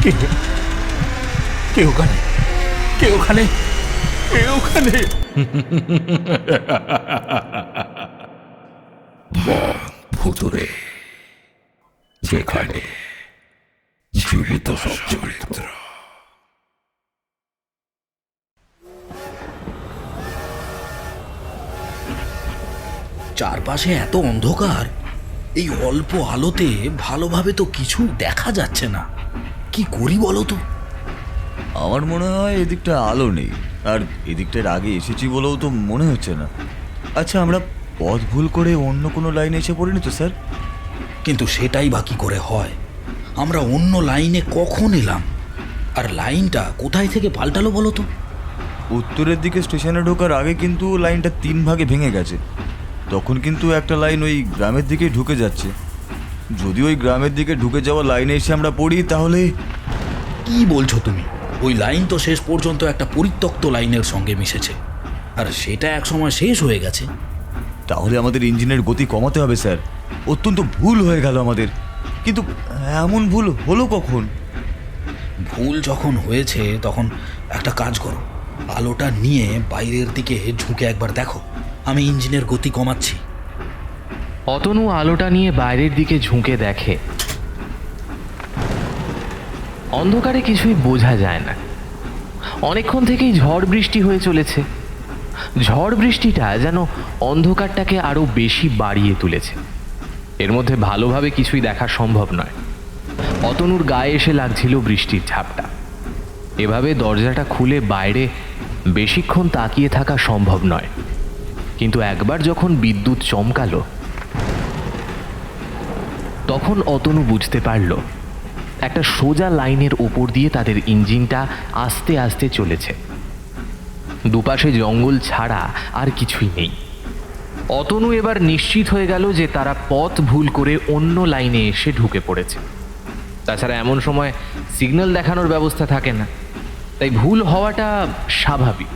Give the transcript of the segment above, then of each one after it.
কে কে ওখানে? কে ওখানে? কে ওখানে? ভুতুরে যেখানে জীবিত সব চরিত্র। চারপাশে এত অন্ধকার, এই অল্প আলোতে ভালোভাবে তো কিছু দেখা যাচ্ছে না। কি করি বলো তো? আমার মনে হয় এদিকটা আলো নেই, আর এদিকটার আগে এসেছি বলেও তো মনে হচ্ছে না। আচ্ছা, আমরা পথ ভুল করে অন্য কোনো লাইনে এসে পড়িনি তো স্যার? কিন্তু সেটাই বা কি করে হয়? আমরা অন্য লাইনে কখন এলাম? আর লাইনটা কোথায় থেকে পাল্টালো বলো তো? উত্তরের দিকে স্টেশনে ঢোকার আগে কিন্তু লাইনটা 3 ভাগে ভেঙে গেছে। তখন কিন্তু একটা লাইন ওই গ্রামের দিকেই ঢুকে যাচ্ছে। যদি ওই গ্রামের দিকে ঢুকে যাওয়া লাইনে এসে আমরা পড়ি তাহলে... কি বলছো তুমি? ওই লাইন তো শেষ পর্যন্ত একটা পরিত্যক্ত লাইনের সঙ্গে মিশেছে, আর সেটা একসময় শেষ হয়ে গেছে। তাহলে আমাদের ইঞ্জিনের গতি কমাতে হবে স্যার। অত্যন্ত ভুল হয়ে গেল আমাদের। কিন্তু এমন ভুল হলো কখন? ভুল যখন হয়েছে তখন একটা কাজ করো, আলোটা নিয়ে বাইরের দিকে ঝুঁকে একবার দেখো। আমি ইঞ্জিনের গতি কমাচ্ছি। অতনু আলোটা নিয়ে বাইরের দিকে ঝুঁকে দেখে। অন্ধকারে কিছুই বোঝা যায় না। অনেকক্ষণ থেকেই ঝড় বৃষ্টি হয়ে চলেছে। ঝড় বৃষ্টিটা যেন অন্ধকারটাকে আরো বেশি বাড়িয়ে তুলেছে। এর মধ্যে ভালোভাবে কিছুই দেখা সম্ভব নয়। অতনুর গায়ে এসে লাগছিল বৃষ্টির ঝাপটা। এভাবে দরজাটা খুলে বাইরে বেশিক্ষণ তাকিয়ে থাকা সম্ভব নয়। কিন্তু একবার যখন বিদ্যুৎ চমকালো, তখন অতনু বুঝতে পারল একটা সোজা লাইনের ওপর দিয়ে তাদের ইঞ্জিনটা আস্তে আস্তে চলেছে। দুপাশে জঙ্গল ছাড়া আর কিছুই নেই। অতনু এবার নিশ্চিত হয়ে গেল যে তারা পথ ভুল করে অন্য লাইনে এসে ঢুকে পড়েছে। তাছাড়া এমন সময় সিগন্যাল দেখানোর ব্যবস্থা থাকে না, তাই ভুল হওয়াটা স্বাভাবিক।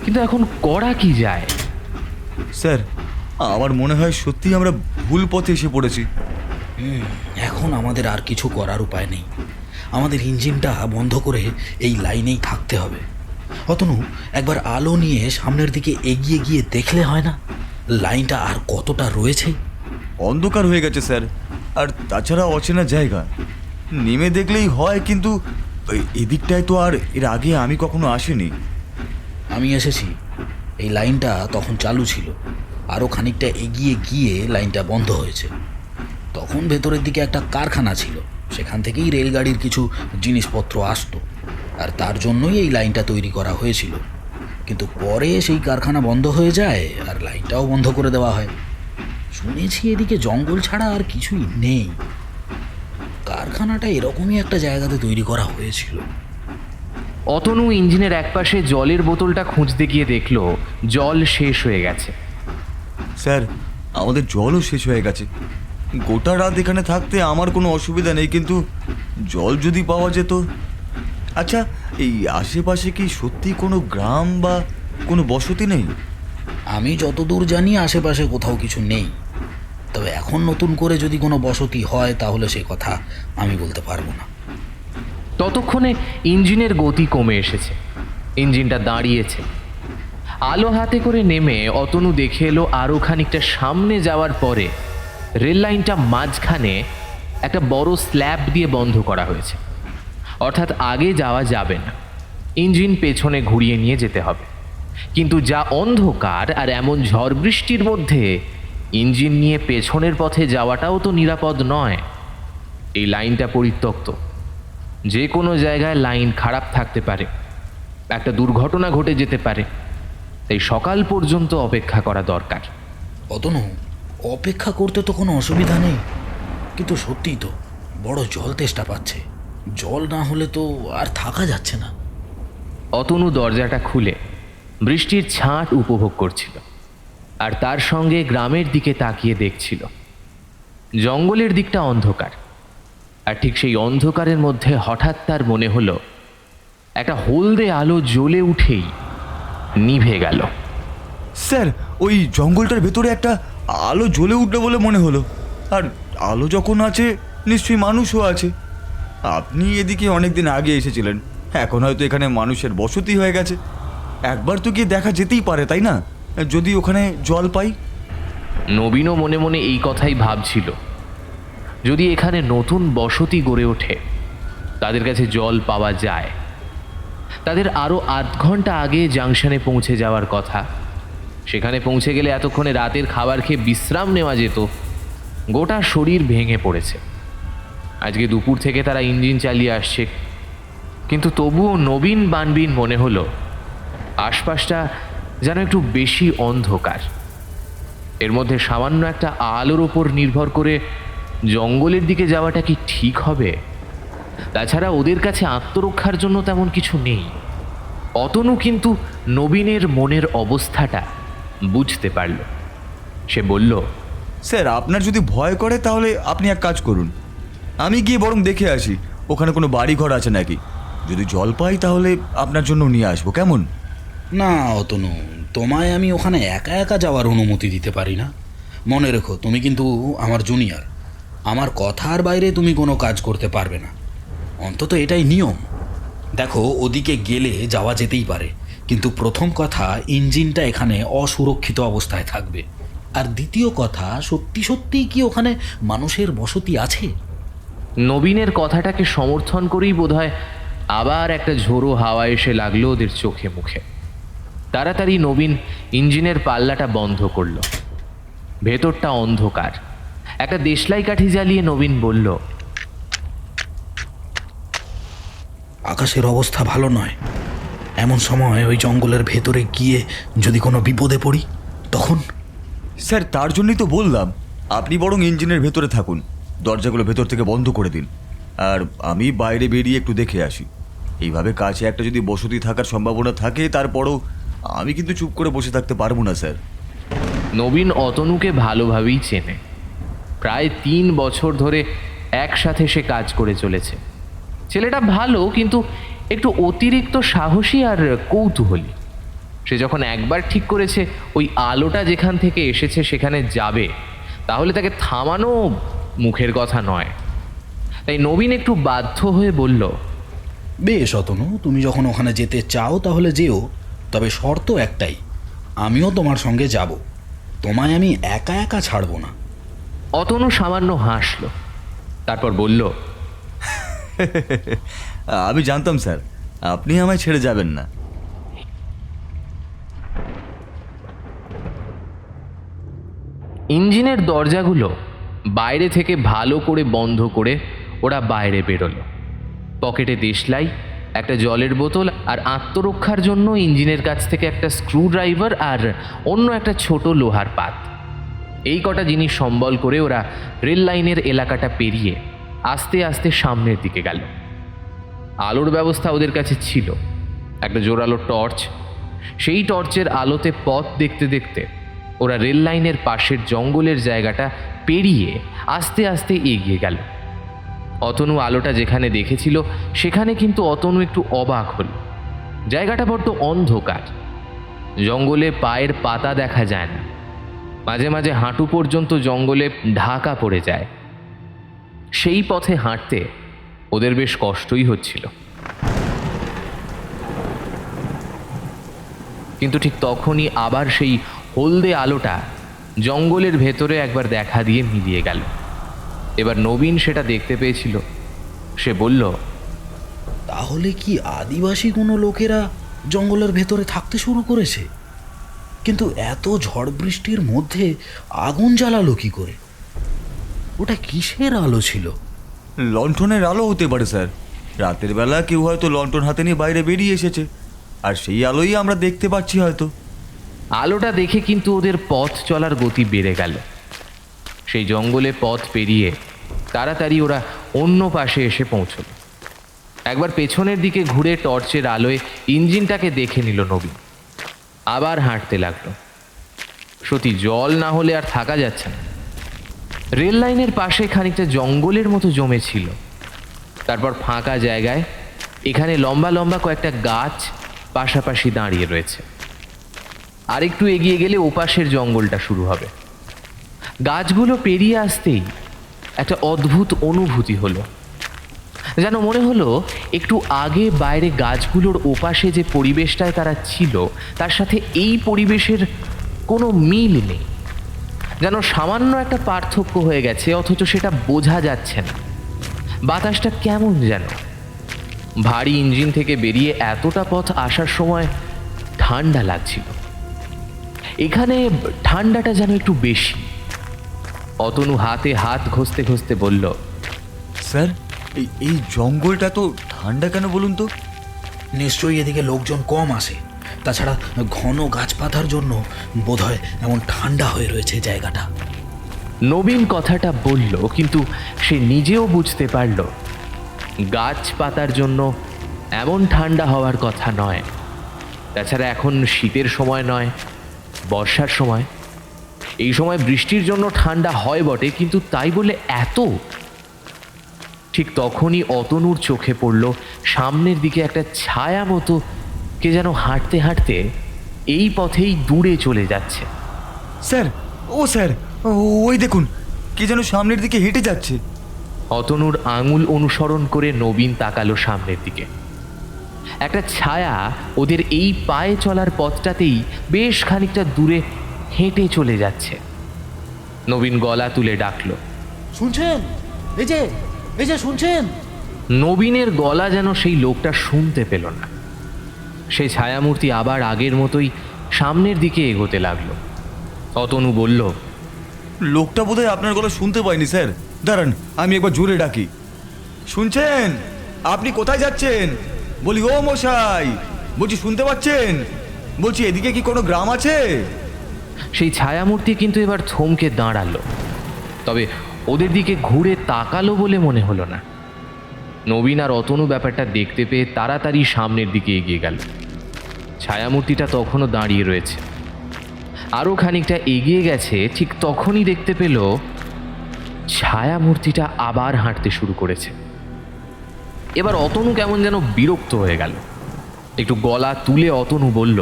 কিন্তু এখন করা কি যায়? স্যার, আমার মনে হয় সত্যি আমরা ভুল পথে এসে পড়েছি। এখন আমাদের আর কিছু করার উপায় নেই। আমাদের ইঞ্জিনটা বন্ধ করে এই লাইনেই থাকতে হবে। অতনু, একবার আলো নিয়ে সামনের দিকে এগিয়ে গিয়ে দেখলে হয় না লাইনটা আর কতটা রয়েছে? অন্ধকার হয়ে গেছে স্যার, আর তাছাড়া অচেনা জায়গা। নেমে দেখলেই হয়, কিন্তু এদিকটায় তো আর এর আগে আমি কখনো আসিনি। আমি এসেছি। এই লাইনটা তখন চালু ছিল, আরও খানিকটা এগিয়ে গিয়ে লাইনটা বন্ধ হয়েছে। তখন ভেতরের দিকে একটা কারখানা ছিল, সেখান থেকেই রেলগাড়ির কিছু জিনিসপত্র আসতো, আর তার জন্যই এই লাইনটা তৈরি করা হয়েছিল। কিন্তু পরে সেই কারখানা বন্ধ হয়ে যায় আর লাইনটাও বন্ধ করে দেওয়া হয়। শুনেছি এদিকে জঙ্গল ছাড়া আর কিছুই নেই। কারখানাটা এরকমই একটা জায়গাতে তৈরি করা হয়েছিল। অতনু ইঞ্জিনের একপাশে জলের বোতলটা খুঁজতে গিয়ে দেখল জল শেষ হয়ে গেছে। স্যার, আমাদের জলও শেষ হয়ে গেছে। গোটা রাত এখানে থাকতে আমার কোনো অসুবিধা নেই, কিন্তু জল যদি পাওয়া যেত। আচ্ছা, এই আশেপাশে কি সত্যি কোনো গ্রাম বা কোনো বসতি নেই? আমি যতদূর জানি আশেপাশে কোথাও কিছু নেই। তবে এখন নতুন করে যদি কোনো বসতি হয় তাহলে সে কথা আমি বলতে পারবো না। ততক্ষণে ইঞ্জিনের গতি কমে এসেছে। ইঞ্জিনটা দাঁড়িয়েছে। আলো হাতে করে নেমে অতনু দেখে এলো আরও খানিকটা সামনে যাওয়ার পরে রেল লাইনটা মাঝখানে একটা বড় স্ল্যাব দিয়ে বন্ধ করা হয়েছে। অর্থাৎ আগে যাওয়া যাবে না, ইঞ্জিন পেছনে ঘুরিয়ে নিয়ে যেতে হবে। কিন্তু যা অন্ধকার আর এমন ঝড় বৃষ্টির মধ্যে ইঞ্জিন নিয়ে পেছনের পথে যাওয়াটাও তো নিরাপদ নয়। এই লাইনটা পরিত্যক্ত, যে কোনো জায়গায় লাইন খারাপ থাকতে পারে, একটা দুর্ঘটনা ঘটে যেতে পারে। তাই সকাল পর্যন্ত অপেক্ষা করা দরকার। অতনু, অপেক্ষা করতে তো কোনো অসুবিধা নেই, কিন্তু সত্যিই তো বড় জল তেষ্টা পাচ্ছে। জল না হলে তো আর থাকা যাচ্ছে না। অতনু দরজাটা খুলে বৃষ্টির ছাঁট উপভোগ করছিল, আর তার সঙ্গে গ্রামের দিকে তাকিয়ে দেখছিল। জঙ্গলের দিকটা অন্ধকার, আর ঠিক সেই অন্ধকারের মধ্যে হঠাৎ তার মনে হলো একটা হলদে আলো জ্বলে উঠেই নিভে গেল। স্যার, ওই জঙ্গলটার ভেতরে একটা আলো জ্বলে উঠলো বলে মনে হলো। আর আলো যখন আছে নিশ্চয়ই মানুষও আছে। আপনি এদিকে অনেক দিন আগে এসেছিলেন, এখন হয়তো এখানে মানুষের বসতি হয়ে গেছে। একবার তো গিয়ে দেখা যেতেই পারে, তাই না? যদি ওখানে জল পাই। নবীনও মনে মনে এই কথাই ভাবছিল, যদি এখানে নতুন বসতি গড়ে ওঠে, তাদের কাছে জল পাওয়া যায়। তাদের আরও 8 ঘন্টা আগে জাংশনে পৌঁছে যাওয়ার কথা। সেখানে পৌঁছে গেলে এতক্ষণে রাতের খাবার খেয়ে বিশ্রাম নেওয়া যেত। গোটা শরীর ভেঙে পড়েছে। আজকে দুপুর থেকে তারা ইঞ্জিন চালিয়ে আসছে, কিন্তু তবুও নবীন বানবিন মনে হলো আশপাশটা যেন একটু বেশি অন্ধকার। এর মধ্যে সামান্য একটা আলোর ওপর নির্ভর করে জঙ্গলের দিকে যাওয়াটা কি ঠিক হবে? তাছাড়া ওদের কাছে আত্মরক্ষার জন্য তেমন কিছু নেই। অতনু কিন্তু নবীনের মনের অবস্থাটা বুঝতে পারল। সে বলল, স্যার, আপনার যদি ভয় করে তাহলে আপনি এক কাজ করুন, আমি গিয়ে বরং দেখে আসি ওখানে কোনো বাড়ি ঘর আছে নাকি। যদি জল পাই তাহলে আপনার জন্য নিয়ে আসবো, কেমন? না অতনু, তোমায় আমি ওখানে একা একা যাওয়ার অনুমতি দিতে পারি না। মনে রেখো, তুমি কিন্তু আমার জুনিয়র। আমার কথার বাইরে তুমি কোনো কাজ করতে পারবে না, অন্তত এটাই নিয়ম। দেখো, ওদিকে গেলে যাওয়া যেতেই পারে, কিন্তু প্রথম কথা, ইঞ্জিনটা এখানে অসুরক্ষিত অবস্থায় থাকবে। আর দ্বিতীয় কথা, সত্যি সত্যিই কি ওখানে মানুষের বসতি আছে? নবীনের কথাটাকে সমর্থন করেই বোধহয় আবার একটা ঝোড়ো হাওয়া এসে লাগলো ওদের চোখে মুখে। তাড়াতাড়ি নবীন ইঞ্জিনের পাল্লাটা বন্ধ করল। ভেতরটা অন্ধকার। একটা দেশলাই কাঠি জ্বালিয়ে নবীন বলল, আকাশের অবস্থা ভালো নয়। এমন সময় ওই জঙ্গলের ভেতরে গিয়ে যদি কোনো বিপদে পড়ি তখন? স্যার, তার জন্যই তো বললাম, আপনি বরং ইঞ্জিনের ভেতরে থাকুন, দরজাগুলো ভেতর থেকে বন্ধ করে দিন, আর আমি বাইরে বেরিয়ে একটু দেখে আসি। এইভাবে কাছে একটা যদি বসতি থাকার সম্ভাবনা থাকে, তারপরও আমি কিন্তু চুপ করে বসে থাকতে পারবো না স্যার। নবীন অতনুকে ভালোভাবেই চেনে। প্রায় 3 বছর ধরে একসাথে সে কাজ করে চলেছে। ছেলেটা ভালো, কিন্তু একটু অতিরিক্ত সাহসী আর কৌতূহলী। সে যখন একবার ঠিক করেছে ওই আলোটা যেখান থেকে এসেছে সেখানে যাবে, তাহলে তাকে থামানো মুখের কথা নয়। তাই নবীন একটু বাধ্য হয়ে বলল, বেশ অতনু, তুমি যখন ওখানে যেতে চাও তাহলে যেও, তবে শর্ত একটাই, আমিও তোমার সঙ্গে যাব। তোমায় আমি একা একা ছাড়বো না। অতনু সামান্য হাসল, তারপর বলল, আমি জানতাম স্যার, আপনি আমায় ছেড়ে যাবেন না। ইঞ্জিনের দরজাগুলো বাইরে থেকে ভালো করে বন্ধ করে ওরা বাইরে বেরোলো। পকেটে দেশলাই, একটা জলের বোতল, আর আত্মরক্ষার জন্য ইঞ্জিনের কাছ থেকে একটা স্ক্রুড্রাইভার আর অন্য একটা ছোট লোহার পাত। এই কটা জিনিস সম্বল করে ওরা রেল লাইনের এলাকাটা পেরিয়ে আস্তে আস্তে সামনের দিকে গেল। আলোর ব্যবস্থা ওদের কাছে ছিল, একটা জোরালো টর্চ। সেই টর্চের আলোতে পথ দেখতে দেখতে ওরা রেল লাইনের পাশের জঙ্গলের জায়গাটা পেরিয়ে আস্তে আস্তে এগিয়ে গেল। অতনু আলোটা যেখানে দেখেছিল সেখানে কিন্তু অতনু একটু অবাক হল। জায়গাটা বড্ড অন্ধকার, জঙ্গলে পায়ের পাতা দেখা যায় না, মাঝে মাঝে হাঁটু পর্যন্ত জঙ্গলে ঢাকা পড়ে যায়। সেই পথে হাঁটতে ওদের বেশ কষ্টই হচ্ছিল। কিন্তু ঠিক তখনই আবার সেই হলদে আলোটা জঙ্গলের ভেতরে একবার দেখা দিয়ে মিলিয়ে গেল। এবার নবীন সেটা দেখতে পেয়েছিল। সে বলল, তাহলে কি আদিবাসী কোনো লোকেরা জঙ্গলের ভেতরে থাকতে শুরু করেছে? কিন্তু এত ঝড় বৃষ্টির মধ্যে আগুন জ্বালালো কি করে? ওটা কিসের আলো ছিল? লণ্ঠনের আলো হতে পারে স্যার। রাতের বেলা কেউ হয়তো লণ্ঠন হাতে নিয়ে বাইরে বেরিয়ে এসেছে, আর সেই আলোই আমরা দেখতে পাচ্ছি হয়তো। আলোটা দেখে কিন্তু ওদের পথ চলার গতি বেড়ে গেল। সেই জঙ্গলে পথ পেরিয়ে তাড়াতাড়ি ওরা অন্য পাশে এসে পৌঁছল। একবার পেছনের দিকে ঘুরে টর্চের আলোয় ইঞ্জিনটাকে দেখে নিল নবীন। আবার হাঁটতে লাগলো। সত্যি জল না হলে আর থাকা যাচ্ছে না। রেল লাইনের পাশে খানিকটা জঙ্গলের মতো জমেছিল। তারপর ফাঁকা জায়গায় এখানে লম্বা লম্বা কয়েকটা গাছ পাশাপাশি দাঁড়িয়ে রয়েছে। আরেকটু এগিয়ে গেলে ওপাশের জঙ্গলটা শুরু হবে। গাছগুলো পেরিয়ে আসতেই একটা অদ্ভুত অনুভূতি হলো। যেন মনে হলো একটু আগে বাইরে গাছগুলোর ওপাশে যে পরিবেশটায় তারা ছিল তার সাথে এই পরিবেশের কোনো মিল নেই। যেন সামান্য একটা পার্থক্য হয়ে গেছে, অথচ সেটা বোঝা যাচ্ছে না। বাতাসটা কেমন যেন ভারী ইঞ্জিন থেকে বেরিয়ে এতটা পথ আসার সময় ঠান্ডা লাগছিল। এখানে ঠান্ডাটা যেন একটু বেশি। অতনু হাতে হাত ঘষতে ঘষতে বলল, স্যার এই জঙ্গলটা তো ঠান্ডা কেন বলুন তো? নিশ্চয়ই এদিকে লোকজন কম আসে, তাছাড়া ঘন গাছপাতার জন্য বোধহয় এমন ঠান্ডা হয়ে রয়েছে জায়গাটা। নবীন কথাটা বলল, কিন্তু সে নিজেও বুঝতে পারল গাছপাতার জন্য এমন ঠান্ডা হওয়ার কথা নয়। তাছাড়া এখন শীতের সময় নয়, বর্ষার সময়। এই সময় বৃষ্টির জন্য ঠান্ডা হয় বটে, কিন্তু তাই বলে এত? ঠিক তখনই অতনুর চোখে পড়ল সামনের দিকে একটা ছায়া মতো কে যেন হাঁটতে হাঁটতে এই পথেই দূরে চলে যাচ্ছে। স্যার, স্যার, ওই দেখুন, কে যেন সামনের দিকে হেঁটে যাচ্ছে। অতনুর আঙুল অনুসরণ করে নবীন তাকালো সামনের দিকে। একটা ছায়া ওদের এই পায়ে চলার পথটাতেই বেশ খানিকটা দূরে হেঁটে চলে যাচ্ছে। নবীন গলা তুলে ডাকলো, শুনছেন? এই যে শুনছেন? নবীনের গলা যেন সেই লোকটা শুনতে পেল না। সেই ছায়ামূর্তি আবার আগের মতোই সামনের দিকে এগোতে লাগলো। অতনু বলল, লোকটা বোধহয় আপনার গলা শুনতে পাইনি স্যার। দাঁড়ান, আমি একবার জোরে ডাকি। শুনছেন? আপনি কোথায় যাচ্ছেন? বলি, ও মশাই, বলছি শুনতে পাচ্ছেন? বলছি এদিকে কি কোনো গ্রাম আছে? সেই ছায়ামূর্তি কিন্তু এবার থমকে দাঁড়ালো, তবে ওদের দিকে ঘুরে তাকালো বলে মনে হলো না। নবীন আর অতনু ব্যাপারটা দেখতে পেয়ে তাড়াতাড়ি সামনের দিকে এগিয়ে গেল। ছায়ামূর্তিটা তখনও দাঁড়িয়ে রয়েছে। আরও খানিকটা এগিয়ে গেছে, ঠিক তখনই দেখতে পেল ছায়ামূর্তিটা আবার হাঁটতে শুরু করেছে। এবার অতনু কেমন যেন বিরক্ত হয়ে গেল। একটু গলা তুলে অতনু বলল,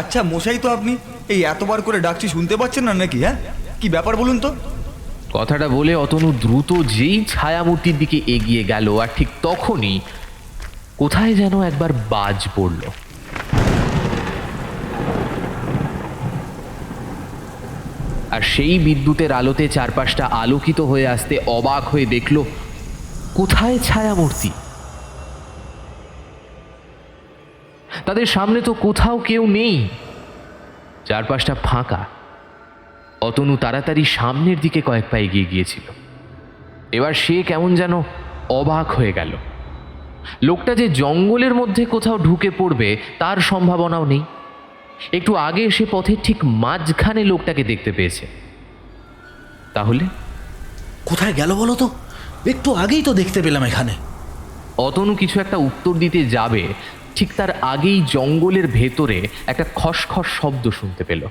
আচ্ছা মশাই, তো আপনি এই এতবার করে ডাকছি শুনতে পাচ্ছেন না নাকি? হ্যাঁ, কি ব্যাপার বলুন তো? কথাটা বলে অতনু দ্রুত যেই ছায়ামূর্তির দিকে এগিয়ে গেল, আর ঠিক তখনই কোথায় যেন একবার বাজ পড়ল। আর সেই বিদ্যুতের আলোতে চারপাশটা আলোকিত হয়ে আসতে অবাক হয়ে দেখল, কোথায় ছায়ামূর্তি? তাদের সামনে তো কোথাও কেউ নেই, চারপাশটা ফাঁকা। অতনু তাড়াতাড়ি সামনের দিকে কয়েক পা এগিয়ে গিয়েছিল। এবার সে কেমন যেন অবাক হয়ে গেল। লোকটা যে জঙ্গলের মধ্যে কোথাও ঢুকে পড়বে তার সম্ভাবনাও নেই। একটু আগে সে পথের ঠিক মাঝখানে লোকটাকে দেখতে পেয়েছে। তাহলে কোথায় গেল বলো তো? একটু আগেই তো দেখতে পেলাম এখানে। অতনু কিছু একটা উত্তর দিতে যাবে, ঠিক তার আগেই জঙ্গলের ভেতরে একটা খসখস শব্দ শুনতে পেল।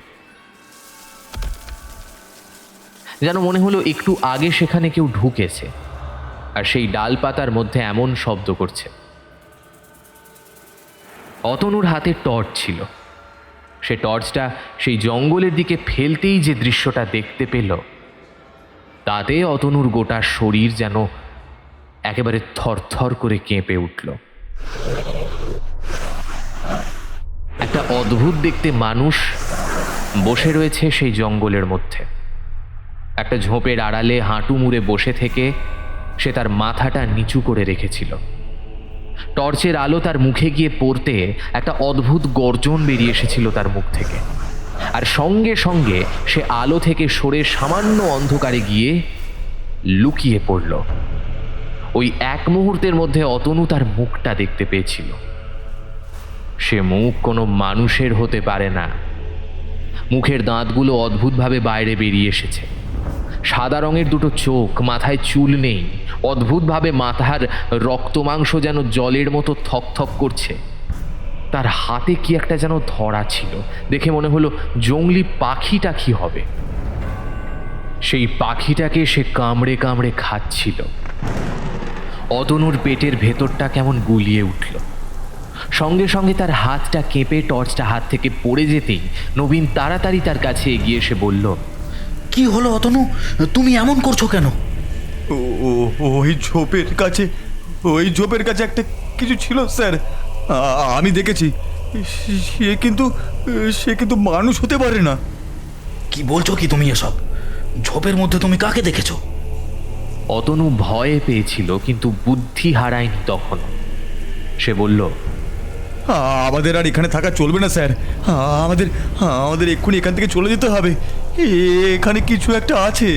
যেন মনে হলো একটু আগে সেখানে কেউ ঢুকেছে, আর সেই ডালপাতার মধ্যে এমন শব্দ করছে। অতনুর হাতে টর্চ ছিল। সে টর্চটা সেই জঙ্গলের দিকে ফেলতেই যে দৃশ্যটা দেখতে পেল, তাতে অতনুর গোটা শরীর যেন একেবারে থরথর করে কেঁপে উঠল। একটা অদ্ভুত দেখতে মানুষ বসে রয়েছে সেই জঙ্গলের মধ্যে। একটা ঝোপের আড়ালে হাঁটু মুড়ে বসে থেকে সে তার মাথাটা নিচু করে রেখেছিল। টর্চের আলো তার মুখে গিয়ে পড়তে একটা অদ্ভুত গর্জন বেরিয়ে এসেছিল তার মুখ থেকে, আর সঙ্গে সঙ্গে সে আলো থেকে সরে সামান্য অন্ধকারে গিয়ে লুকিয়ে পড়ল। ওই এক মুহূর্তের মধ্যে অতনু তার মুখটা দেখতে পেয়েছিল। সে মুখ কোনো মানুষের হতে পারে না। মুখের দাঁতগুলো অদ্ভুতভাবে বাইরে বেরিয়ে এসেছে। সাদা রঙের দুটো চোখ, মাথায় চুল নেই, অদ্ভুতভাবে মাথার রক্ত মাংস যেন জলের মতো থকথক করছে। তার হাতে কি একটা যেন ধরা ছিল, দেখে মনে হলো জংলি পাখিটা কি হবে। সেই পাখিটাকে সে কামড়ে কামড়ে খাচ্ছিল। অতনুর পেটের ভেতরটা কেমন গুলিয়ে উঠল। সঙ্গে সঙ্গে তার হাতটা কেঁপে টর্চটা হাত থেকে পড়ে যেতেই নবীন তাড়াতাড়ি তার কাছে এগিয়ে এসে বলল, কি হলো অতনু, তুমি এমন করছো কেন? ওই ঝোপের কাছে ওই ঝোপের কাছে একটা কিছু ছিল স্যার, আমি দেখেছি। সে কিন্তু মানুষ হতে পারে না। কি বলছো কি তুমি এসব? ঝোপের মধ্যে তুমি কাকে দেখেছো? অতনু ভয়ে পেয়েছিল কিন্তু বুদ্ধি হারায়নি তখন। সে বলল, আমাদের আর এখানে থাকা চলবে না স্যার, আমাদের এক্ষুনি এখান থেকে চলে যেতে হবে। এখানে কিছু একটা আছে।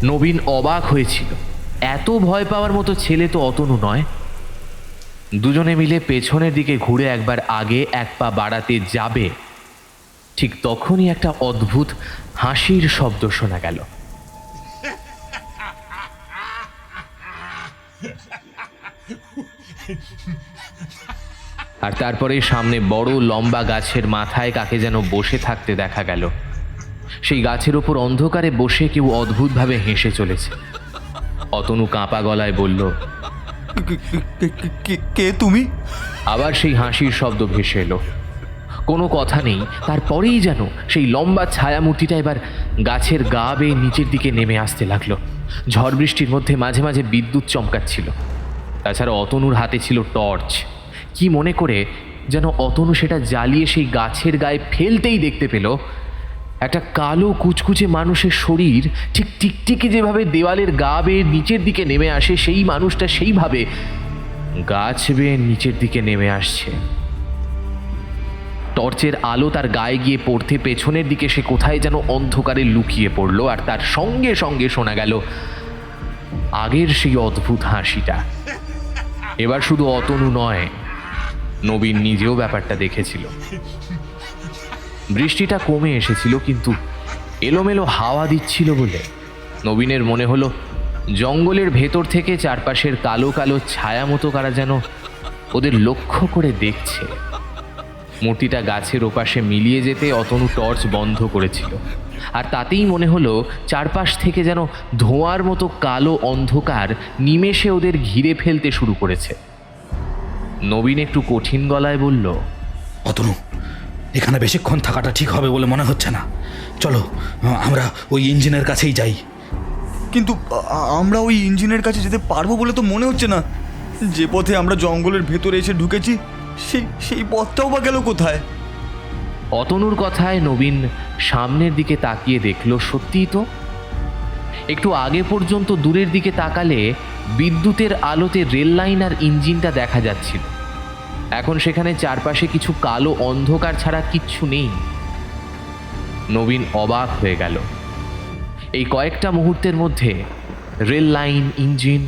নবীন অবাক হয়েছিল। এত ভয় পাওয়ার মতো ছেলে তো অতনু নয়। দুজনে মিলে পেছনের দিকে ঘুরে একবার আগে এক পা বাড়াতে যাবে, ঠিক তখনই একটা অদ্ভুত হাসির শব্দ শোনা গেল। আর তারপরে সামনে বড় লম্বা গাছের মাথায় কাকে যেন বসে থাকতে দেখা গেল। সেই গাছের ওপর অন্ধকারে বসে কেউ অদ্ভুতভাবে হেসে চলেছে। অতনু কাঁপা গলায় বলল, কে তুমি? আবার সেই হাসির শব্দ ভেসে এলো। কোনো কথা নেই, তারপরেই যেন সেই লম্বা ছায়ামূর্তিটা এবার গাছের গা বেয়ে নিচের দিকে নেমে আসতে লাগলো। ঝড় বৃষ্টির মধ্যে মাঝে মাঝে বিদ্যুৎ চমকাচ্ছিল। তাছাড়া অতনুর হাতে ছিল টর্চ। কি মনে করে যেন অতনু সেটা জ্বালিয়ে সেই গাছের গায়ে ফেলতেই দেখতে পেল একটা কালো কুচকুচে মানুষের শরীর ঠিক টিকটিকি যেভাবে দেওয়ালের গা বেয়ে নিচের দিকে নেমে আসে, সেই মানুষটা সেইভাবে গাছ বেয়ে নিচের দিকে নেমে আসছে। টর্চের আলো তার গায়ে গিয়ে পড়তে পেছনের দিকে সে কোথায় যেন অন্ধকারে লুকিয়ে পড়ল। আর তার সঙ্গে সঙ্গে শোনা গেল আগের সেই অদ্ভুত হাসিটা। এবার শুধু অতনু নয়, নবীন নিজেও ব্যাপারটা দেখেছিল। বৃষ্টিটা কমে এসেছিল, কিন্তু এলোমেলো হাওয়া দিচ্ছিল বলে নবীনের মনে হলো জঙ্গলের ভেতর থেকে চারপাশের কালো কালো ছায়া মতো কারা যেন ওদের লক্ষ্য করে দেখছে। মূর্তিটা গাছের ওপাশে মিলিয়ে যেতে অতনু টর্চ বন্ধ করেছিল, আর তাতেই মনে হলো চারপাশ থেকে যেন ধোঁয়ার মতো কালো অন্ধকার নিমেষে ওদের ঘিরে ফেলতে শুরু করেছে। নবীন একটু কঠিন গলায় বলল, অতনু, এখানে বেশিক্ষণ থাকাটা ঠিক হবে বলে মনে হচ্ছে না। চলো আমরা ওই ইঞ্জিনের কাছেই যাই। কিন্তু আমরা ওই ইঞ্জিনের কাছে যেতে পারবো বলে তো মনে হচ্ছে না। যে পথে আমরা জঙ্গলের ভেতরে এসে ঢুকেছি সেই পথটাও বা গেল কোথায়? অতনুর কথায় নবীন সামনের দিকে তাকিয়ে দেখল, সত্যিই তো একটু আগে পর্যন্ত দূরের দিকে তাকালে বিদ্যুতের আলোতে রেল লাইন আর ইঞ্জিনটা দেখা যাচ্ছিল। এখন সেখানে চারপাশে কিছু কালো অন্ধকার ছাড়া কিচ্ছু নেই। নবীন অবাক হয়ে গেল। এই কয়েকটা মুহূর্তের মধ্যে রেল লাইন, ইঞ্জিন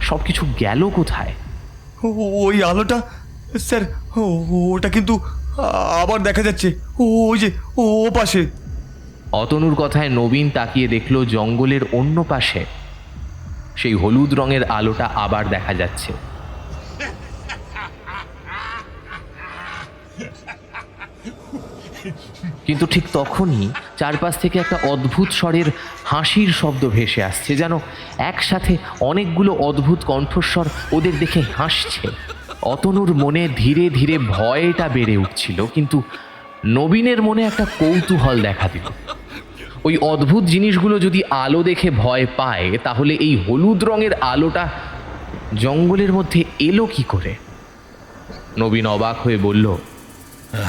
সবকিছু গেল কোথায়? ওই আলোটা স্যার, ওটা কিন্তু আবার দেখা যাচ্ছে। ওই যে ও পাশে। অতনুর কথায় নবীন তাকিয়ে দেখল জঙ্গলের অন্য পাশে সেই হলুদ রঙের আলোটা আবার দেখা যাচ্ছে। কিন্তু ঠিক তখনই চারপাশ থেকে একটা অদ্ভুত স্বরের হাসির শব্দ ভেসে আসছে, যেন একসাথে অনেকগুলো অদ্ভুত কণ্ঠস্বর ওদের দেখে হাসছে। অতনুর মনে ধীরে ধীরে ভয়টা বেড়ে উঠছিল, কিন্তু নবীনের মনে একটা কৌতূহল দেখা দিল। ওই অদ্ভুত জিনিসগুলো যদি আলো দেখে ভয় পায়, তাহলে এই হলুদ রঙের আলোটা জঙ্গলের মধ্যে এলো কি করে? নবীন অবাক হয়ে বলল,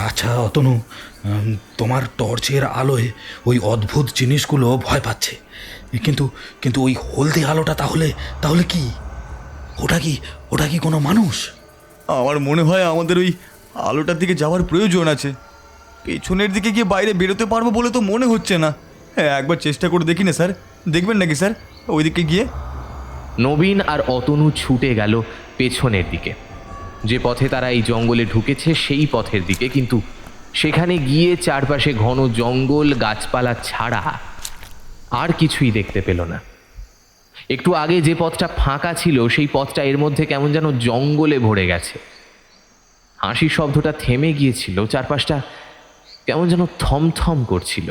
আচ্ছা অতনু, তোমার টর্চের আলোয় ওই অদ্ভুত জিনিসগুলো ভয় পাচ্ছে, কিন্তু কিন্তু ওই হলদে আলোটা তাহলে কি? ওটা কি কোনো মানুষ? আমার মনে হয় আমাদের ওই আলোটার দিকে যাওয়ার প্রয়োজন আছে। পেছনের দিকে গিয়ে বাইরে বেরোতে পারবো বলে তো মনে হচ্ছে না। হ্যাঁ, একবার চেষ্টা করে দেখি না স্যার? দেখবেন নাকি স্যার ওইদিকে গিয়ে? নবীন আর অতনু ছুটে গেল পেছনের দিকে। যে পথে তারা এই জঙ্গলে ঢুকেছে সেই পথের দিকে, কিন্তু সেখানে গিয়ে চারপাশে ঘন জঙ্গল, গাছপালা ছাড়া আর কিছুই দেখতে পেল না। একটু আগে যে পথটা ফাঁকা ছিল সেই পথটা এর মধ্যে কেমন যেন জঙ্গলে ভরে গেছে। হাসির শব্দটা থেমে গিয়েছিল, চারপাশটা কেমন যেন থমথম করছিল।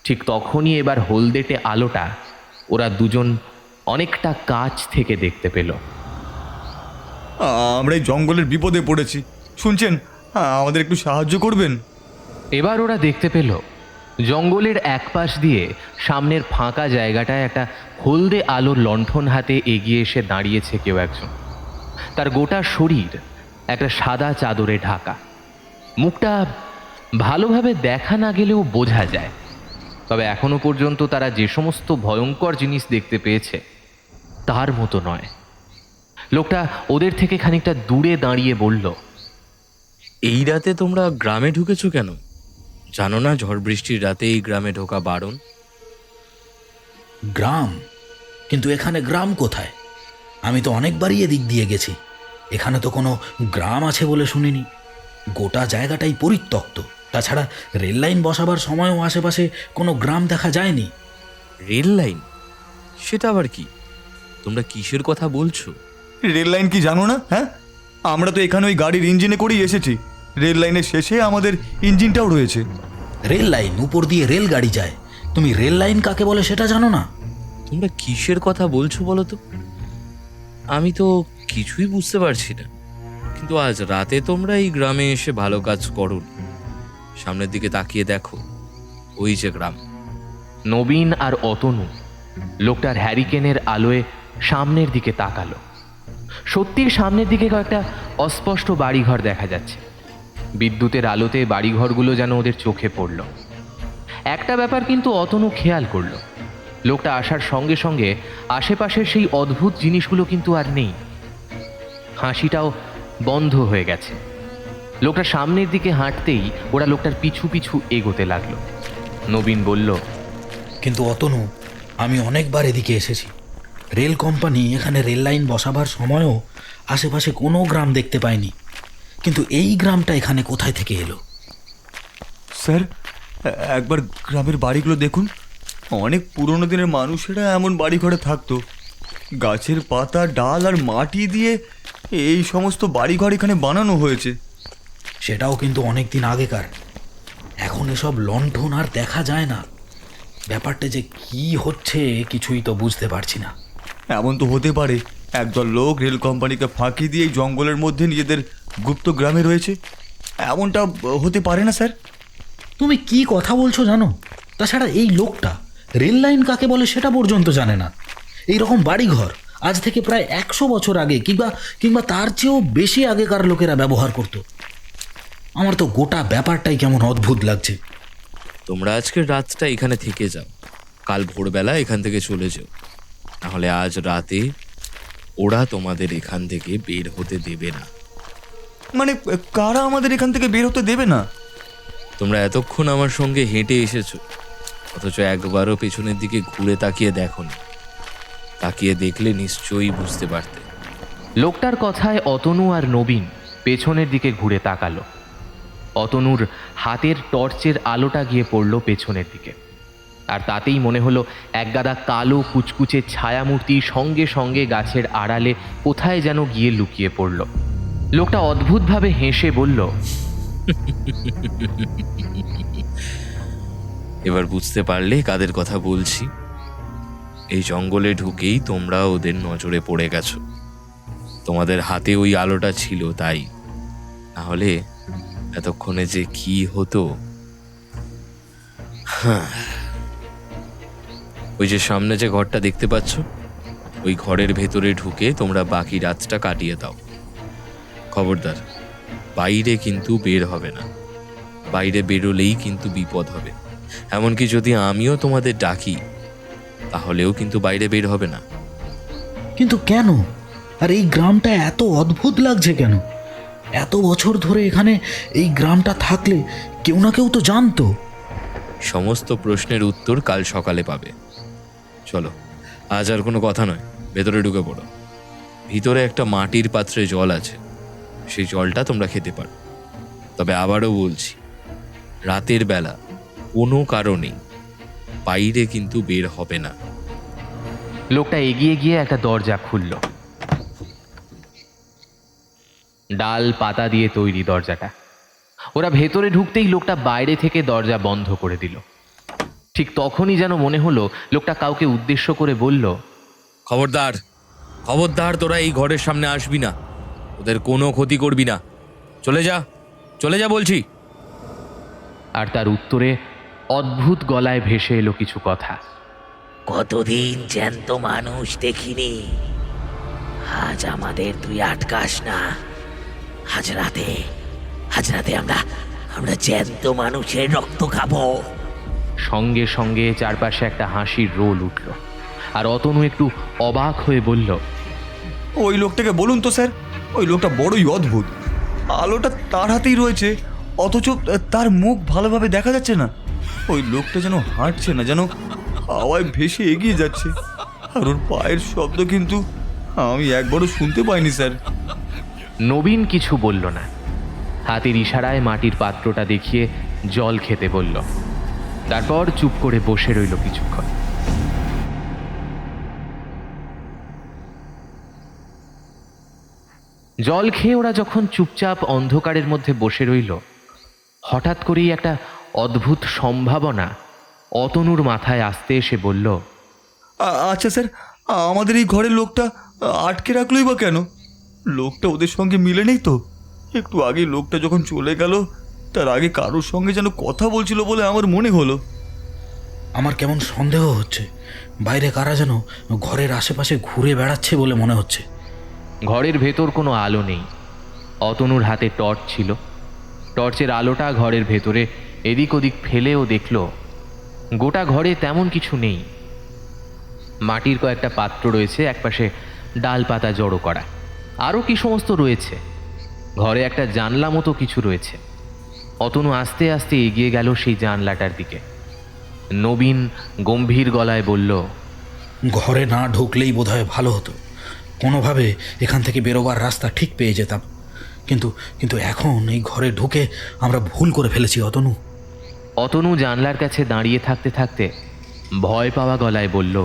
ঠিক তখনই এবার হলদেটে আলোটা ওরা দুজন অনেকটা কাছ থেকে দেখতে পেল। আমরা এই জঙ্গলের বিপদে পড়েছি, শুনছেন? আমাদের একটু সাহায্য করবেন? এবার ওরা দেখতে পেল জঙ্গলের এক পাশ দিয়ে সামনের ফাঁকা জায়গাটায় একটা হলদে আলোর লণ্ঠন হাতে এগিয়ে এসে দাঁড়িয়েছে কেউ একজন। তার গোটা শরীর একটা সাদা চাদরে ঢাকা। মুখটা ভালোভাবে দেখা না গেলেও বোঝা যায়। তবে এখনো পর্যন্ত তারা যে সমস্ত ভয়ঙ্কর জিনিস দেখতে পেয়েছে তার মতো নয়। লোকটা ওদের থেকে খানিকটা দূরে দাঁড়িয়ে বলল, এই রাতে তোমরা গ্রামে ঢুকেছো কেন? জানো না ঝড় বৃষ্টির রাতে এই গ্রামে ঢোকা বারণ? গ্রাম? কিন্তু এখানে গ্রাম কোথায়? আমি তো অনেকবারই এদিক দিয়ে গেছি। এখানে তো কোনো গ্রাম আছে বলে শুনিনি। গোটা জায়গাটাই পরিত্যক্ত। তাছাড়া রেল লাইন বসাবার সময়ও আশেপাশে কোনো গ্রাম দেখা যায়নি। Rail line? সেটা আবার কি? তোমরা কিসের কথা বলছো? রেল লাইন কি জানো না? হ্যাঁ, আমরা তো এখানে ওই গাড়ির ইঞ্জিনে করেই এসেছি। রেল লাইনের শেষে আমাদের ইঞ্জিনটাও রয়েছে। Rail line? উপর দিয়ে রেল গাড়ি যায়। তুমি রেল লাইন কাকে বলে সেটা জানো না? তোমরা কিসের কথা বলছো বলো তো? আমি তো কিছুই বুঝতে পারছি না। কিন্তু আজ রাতে তোমরা এই গ্রামে এসে ভালো কাজ করো। সামনের দিকে তাকিয়ে দেখো, ওই যে গ্রাম। নবীন আর অতনু লোকটার হ্যারিকেনের আলোয় সামনের দিকে তাকালো। সত্যিই সামনের দিকে কয়েকটা অস্পষ্ট বাড়িঘর দেখা যাচ্ছে। বিদ্যুতের আলোতে বাড়িঘরগুলো যেন ওদের চোখে পড়ল। একটা ব্যাপার কিন্তু অতনু খেয়াল করলো, লোকটা আসার সঙ্গে সঙ্গে আশেপাশের সেই অদ্ভুত জিনিসগুলো কিন্তু আর নেই। হাসিটাও বন্ধ হয়ে গেছে। লোকটা সামনের দিকে হাঁটতেই ওরা লোকটার পিছু পিছু এগোতে লাগলো। নবীন বলল, কিন্তু অতনু, আমি অনেকবার এদিকে এসেছি। রেল কোম্পানি এখানে রেল লাইন বসাবার সময়ও আশেপাশে কোনো গ্রাম দেখতে পাইনি। কিন্তু এই গ্রামটা এখানে কোথায় থেকে এলো? স্যার, একবার গ্রামের বাড়িগুলো দেখুন। অনেক পুরনো দিনের মানুষেরা এমন বাড়ি ঘরে থাকতো। গাছের পাতা, ডাল আর মাটি দিয়ে এই সমস্ত বাড়িঘর এখানে বানানো হয়েছে। সেটাও কিন্তু অনেক দিন আগেকার। এখন এসব লণ্ঠন আর দেখা যায় না। ব্যাপারটা যে কি হচ্ছে কিছুই তো বুঝতে পারছি না। এমন তো হতে পারে একদল লোক রেল কোম্পানিকে ফাঁকি দিয়ে এই জঙ্গলের মধ্যে নিজেদের গুপ্ত গ্রামে রয়েছে। এমনটা হতে পারে না স্যার? তুমি কি কথা বলছো জানো? তাছাড়া এই লোকটা রেল লাইন কাকে বলে সেটা পর্যন্ত জানে না। এই রকম বাড়িঘর আজ থেকে প্রায় 100 বছর আগে কিংবা তার চেয়েও বেশি আগেকার লোকেরা ব্যবহার করত। আমার তো গোটা ব্যাপারটাই কেমন অদ্ভুত লাগছে। তোমরা আজকের রাতটা এখানে থেকে যাও, কাল ভোরবেলা এখান থেকে চলে যাও। নাহলে আজ রাতে ওরা তোমাদের এখান থেকে বের হতে দেবে না। মানে কারা আমাদের এখান থেকে বের হতে দেবে না? তোমরা এতক্ষণ আমার সঙ্গে হেঁটে এসেছো, অথচ একবারও পেছনের দিকে ঘুরে তাকিয়ে দেখোনি। তাকিয়ে দেখলে নিশ্চয়ই বুঝতে পারতে। লোকটার কথায় অতনু আর নবীন পেছনের দিকে ঘুরে তাকালো। অতনুর হাতের টর্চের আলোটা গিয়ে পড়ল পেছনের দিকে, আর তাতেই মনে হলো একগাদা কালো কুচকুচে ছায়ামূর্তি সঙ্গে সঙ্গে গাছের আড়ালে কোথায় যেন গিয়ে লুকিয়ে পড়ল। লোকটা অদ্ভুতভাবে হেসে বলল, এবার বুঝতে পারলে কাদের কথা বলছি? এই জঙ্গলে ঢুকেই তোমরা ওদের নজরে পড়ে গেছো। তোমাদের হাতে ওই আলোটা ছিল তাই, নাহলে এতক্ষণে যে কি হতো। ওই যে সামনে যে ঘরটা দেখতে পাচ্ছ, ওই ঘরের ভেতরে ঢুকে তোমরা বাকি রাতটা কাটিয়ে দাও। খবরদার, বাইরে কিন্তু বের হবে না। বাইরে বেরোলেই কিন্তু বিপদ হবে। এমনকি যদি আমিও তোমাদের ডাকি, তাহলেও কিন্তু বাইরে বের হবে না। কিন্তু কেন? আর এই গ্রামটা এত অদ্ভুত লাগছে কেন? এত বছর ধরে এখানে এই গ্রামটা থাকলে কেউ না কেউ তো জানতো। সমস্ত প্রশ্নের উত্তর কাল সকালে পাবে। চলো, আজ আর কোনো কথা নয়, ভেতরে ঢুকে পড়ো। ভিতরে একটা মাটির পাত্রে জল আছে, সেই জলটা তোমরা খেতে পারো। তবে আবারও বলছি, রাতের বেলা কোনো কারণেই বাইরে কিন্তু বের হবে না। লোকটা এগিয়ে গিয়ে একটা দরজা খুলল। ডাল পাতা দিয়ে তৈরি দরজাটা। ওরা ভেতরে ঢুকতেই লোকটা বাইরে থেকে দরজা বন্ধ করে দিল। ঠিক তখনই যেন মনে হলো লোকটা কাউকে উদ্দেশ্য করে বলল, খবরদার, খবরদার, তোরা এই ঘরের সামনে আসবি না। ওদের কোনো ক্ষতি করবি না। চলে যা, চলে যা বলছি। আর তার উত্তরে অদ্ভুত গলায় ভেসে এলো কিছু কথা। কতদিন জ্যান্ত মানুষ দেখিনি, আজ আমাদের তুই আটকাস না। আজ রাতে আমরা জ্যান্ত মানুষের রক্ত খাবো। সঙ্গে সঙ্গে চারপাশে একটা হাসির রোল উঠল, আর অতনু একটু অবাক হয়ে বলল, ওই লোকটাকে বলুন তো স্যার, ওই লোকটা বড়ই অদ্ভুত। আলোটা তার হাতেই রয়েছে, অথচ তার মুখ ভালোভাবে দেখা যাচ্ছে না। ওই লোকটা যেন হাঁটছে না, যেন হাওয়ায় ভেসে এগিয়ে যাচ্ছে। আর ওর পায়ের শব্দ কিন্তু আমি একবারও শুনতে পাইনি স্যার। নবীন কিছু বলল না, হাতের ইশারায় মাটির পাত্রটা দেখিয়ে জল খেতে বলল। তারপর চুপ করে বসে রইল কিছুক্ষণ। জল খেয়ে ওরা যখন চুপচাপ অন্ধকারের মধ্যে বসে রইল, হঠাৎ করেই একটা অদ্ভুত সম্ভাবনা অতনুর মাথায় আসতে এসে বলল, আচ্ছা স্যার, আমাদের এই ঘরের লোকটা আটকে রাখলোই বা কেন? লোকটা ওদের সঙ্গে মিলে নেই তো? একটু আগে লোকটা যখন চলে গেল, তার আগে কারোর সঙ্গে যেন কথা বলছিল বলে আমার মনে হলো। আমার কেমন সন্দেহ হচ্ছে, বাইরে কারা যেন ঘরের আশেপাশে ঘুরে বেড়াচ্ছে বলে মনে হচ্ছে। ঘরের ভেতর কোনো আলো নেই। অতনুর হাতে টর্চ ছিল। টর্চের আলোটা ঘরের ভেতরে এদিক ওদিক ফেলেও দেখল গোটা ঘরে তেমন কিছু নেই। মাটির কয়েকটা পাত্র রয়েছে, একপাশে ডাল পাতা জড়ো করা, আরও কি সমস্ত রয়েছে। ঘরে একটা জানলা মতো কিছু রয়েছে। অতনু আস্তে আস্তে এগিয়ে গেল সেই জানলাটার দিকে। নবীন গম্ভীর গলায় বলল, ঘরে না ঢুকলেই বোধহয় ভালো হতো, কোনোভাবে এখান থেকে বেরোবার রাস্তা ঠিক পেয়ে যেতাম। কিন্তু এখন এই ঘরে ঢুকে আমরা ভুল করে ফেলেছি অতনু। অতনু জানলার কাছে দাঁড়িয়ে থাকতে থাকতে ভয় পাওয়া গলায় বলল,